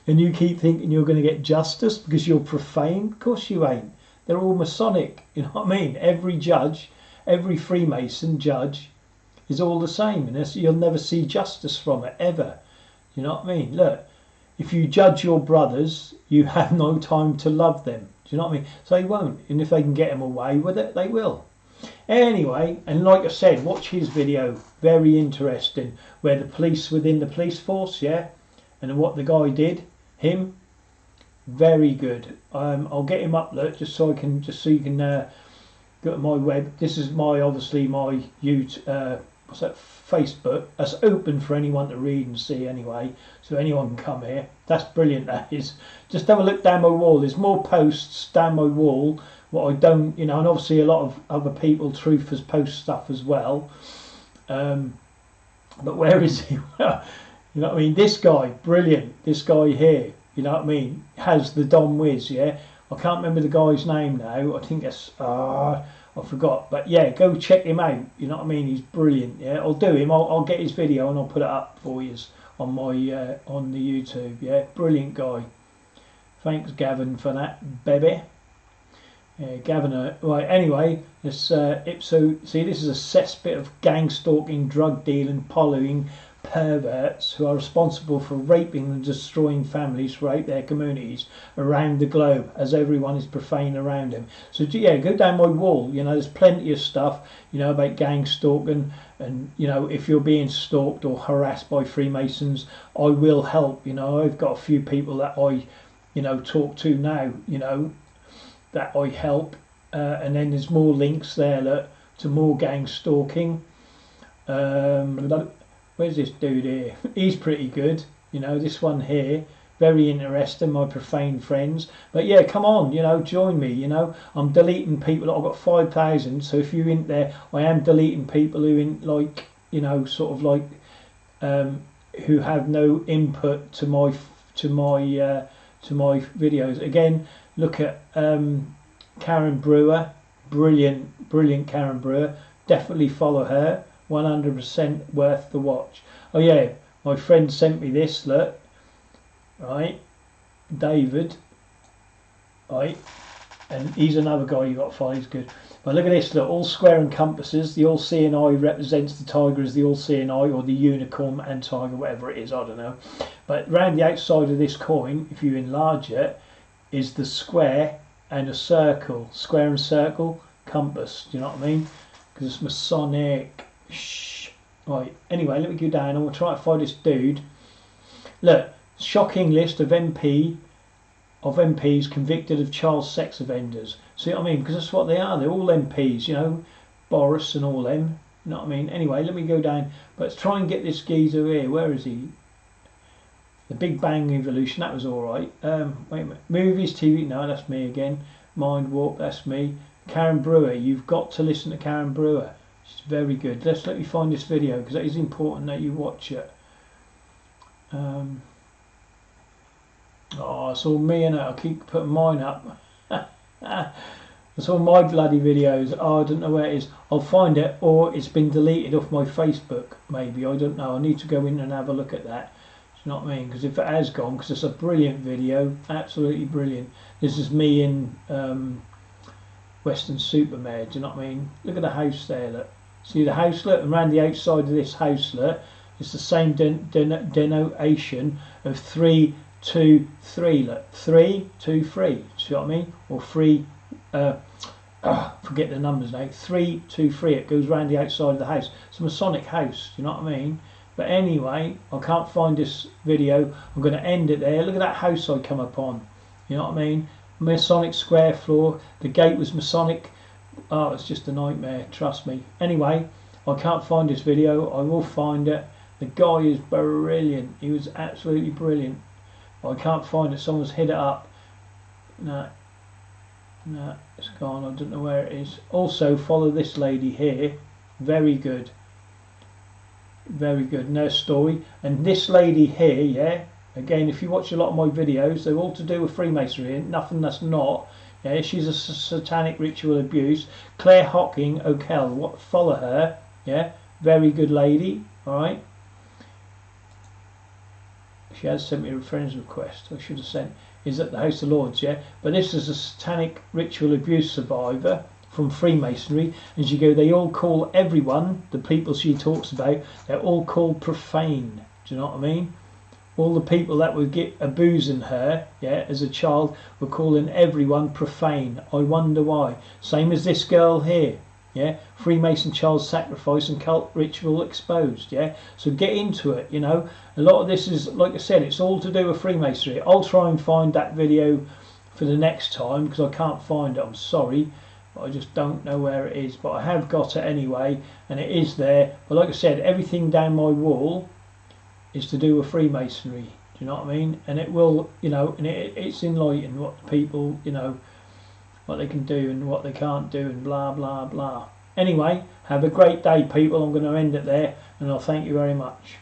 And you keep thinking you're going to get justice because you're profane? Of course you ain't. They're all Masonic. You know what I mean? Every judge, every Freemason judge is all the same. And you'll never see justice from it, ever. You know what I mean? Look, if you judge your brothers, you have no time to love them. Do you know what I mean? So they won't. And if they can get them away with it, they will. Anyway, and like I said, watch his video, very interesting, where the police within the police force, yeah, and what the guy did, him, very good. I'll get him up, look, just so you can go to my web. This is obviously my YouTube, what's that, Facebook. That's open for anyone to read and see anyway, so anyone can come here. That's brilliant, that is. Just have a look down my wall. There's more posts down my wall, what I don't, and obviously a lot of other people, truthers, post stuff as well. But where is he? You know what I mean? This guy, brilliant. This guy here, you know what I mean, has the domWis, yeah. I can't remember the guy's name now. I think that's I forgot, but yeah, go check him out. You know what I mean? He's brilliant. Yeah, I'll do him. I'll get his video and I'll put it up for you on my on the YouTube. Yeah, brilliant guy. Thanks, Gavin, for that, baby. Yeah, Gavin. Right. Anyway, this see, this is a cesspit of gang stalking, drug dealing, following perverts who are responsible for raping and destroying families throughout their communities around the globe, as everyone is profane around them. So yeah, go down my wall. There's plenty of stuff about gang stalking, and if you're being stalked or harassed by Freemasons, I will help. I've got a few people that I talk to now, that I help, and then there's more links there, look, to more gang stalking. Where's this dude here? He's pretty good. This one here, very interesting, my profane friends. But yeah, come on, join me. I'm deleting people. I've got 5,000. So if you're in there, I am deleting people who sort of like, who have no input to my videos. Again, look at Karen Brewer, brilliant Karen Brewer. Definitely follow her. 100% worth the watch. Oh yeah, my friend sent me this, look, right, David, right, and he's another guy you got to follow, he's good. But look at this, look, all square and compasses. The all-seeing eye represents the tiger as the all-seeing eye, or the unicorn and tiger, whatever it is, I don't know. But round the outside of this coin, if you enlarge it, is the square and a circle, square and circle, compass, do you know what I mean? Because it's Masonic. Shh. Right, anyway, let me go down and we'll try to find this dude. Look, shocking list of MPs convicted of child sex offenders. See what I mean? Because that's what they are. They're all MPs, Boris and all them. You know what I mean? Anyway, let me go down. But let's try and get this geezer here. Where is he? The Big Bang Evolution, that was alright. Wait a minute. Movies, TV, no, that's me again. Mind Warp, that's me. Karen Brewer, you've got to listen to Karen Brewer. She's very good. Let me find this video, because it is important that you watch it. Oh, it's all me and it. I keep putting mine up. It's all my bloody videos. Oh, I don't know where it is. I'll find it, or it's been deleted off my Facebook, maybe. I don't know. I need to go in and have a look at that. You know what I mean? Because if it has gone, because it's a brilliant video, absolutely brilliant. This is me in Western Supermare. Do you know what I mean? Look at the house there. Look, see the house. Look, and around the outside of this house, look, it's the same denotation of 3, 2, 3. Look, 3, 2, 3. See what I mean? Or 3. Forget the numbers now. 3, 2, 3. It goes around the outside of the house. It's a Masonic house. Do you know what I mean? But anyway, I can't find this video. I'm going to end it there. Look at that house I come upon. You know what I mean? Masonic square floor. The gate was Masonic. Oh, it's just a nightmare. Trust me. Anyway, I can't find this video. I will find it. The guy is brilliant. He was absolutely brilliant. I can't find it. Someone's hid it up. No, it's gone. I don't know where it is. Also, follow this lady here. Very good. Very good. And their story. And this lady here, yeah, again, if you watch a lot of my videos, they're all to do with Freemasonry, nothing that's not. Yeah, she's a satanic ritual abuse. Claire Hocking O'Kell, follow her. Yeah, very good lady. All right. She has sent me a friend's request. I should have sent. Is at the House of Lords. Yeah, but this is a satanic ritual abuse survivor from Freemasonry, and she go, they all call everyone, the people she talks about, they're all called profane. Do you know what I mean? All the people that would get abusing her, yeah, as a child, were calling everyone profane. I wonder why. Same as this girl here. Yeah, Freemason child sacrifice and cult ritual exposed. Yeah, so get into it. You know, a lot of this is, like I said, it's all to do with Freemasonry. I'll try and find that video for the next time because I can't find it. I'm sorry, but I just don't know where it is. But I have got it anyway, and it is there. But like I said, everything down my wall is to do with Freemasonry. Do you know what I mean? And it will, you know, and it's enlightened what people, you know, what they can do and what they can't do and blah blah blah. Anyway, have a great day, people. I'm going to end it there, and I'll thank you very much.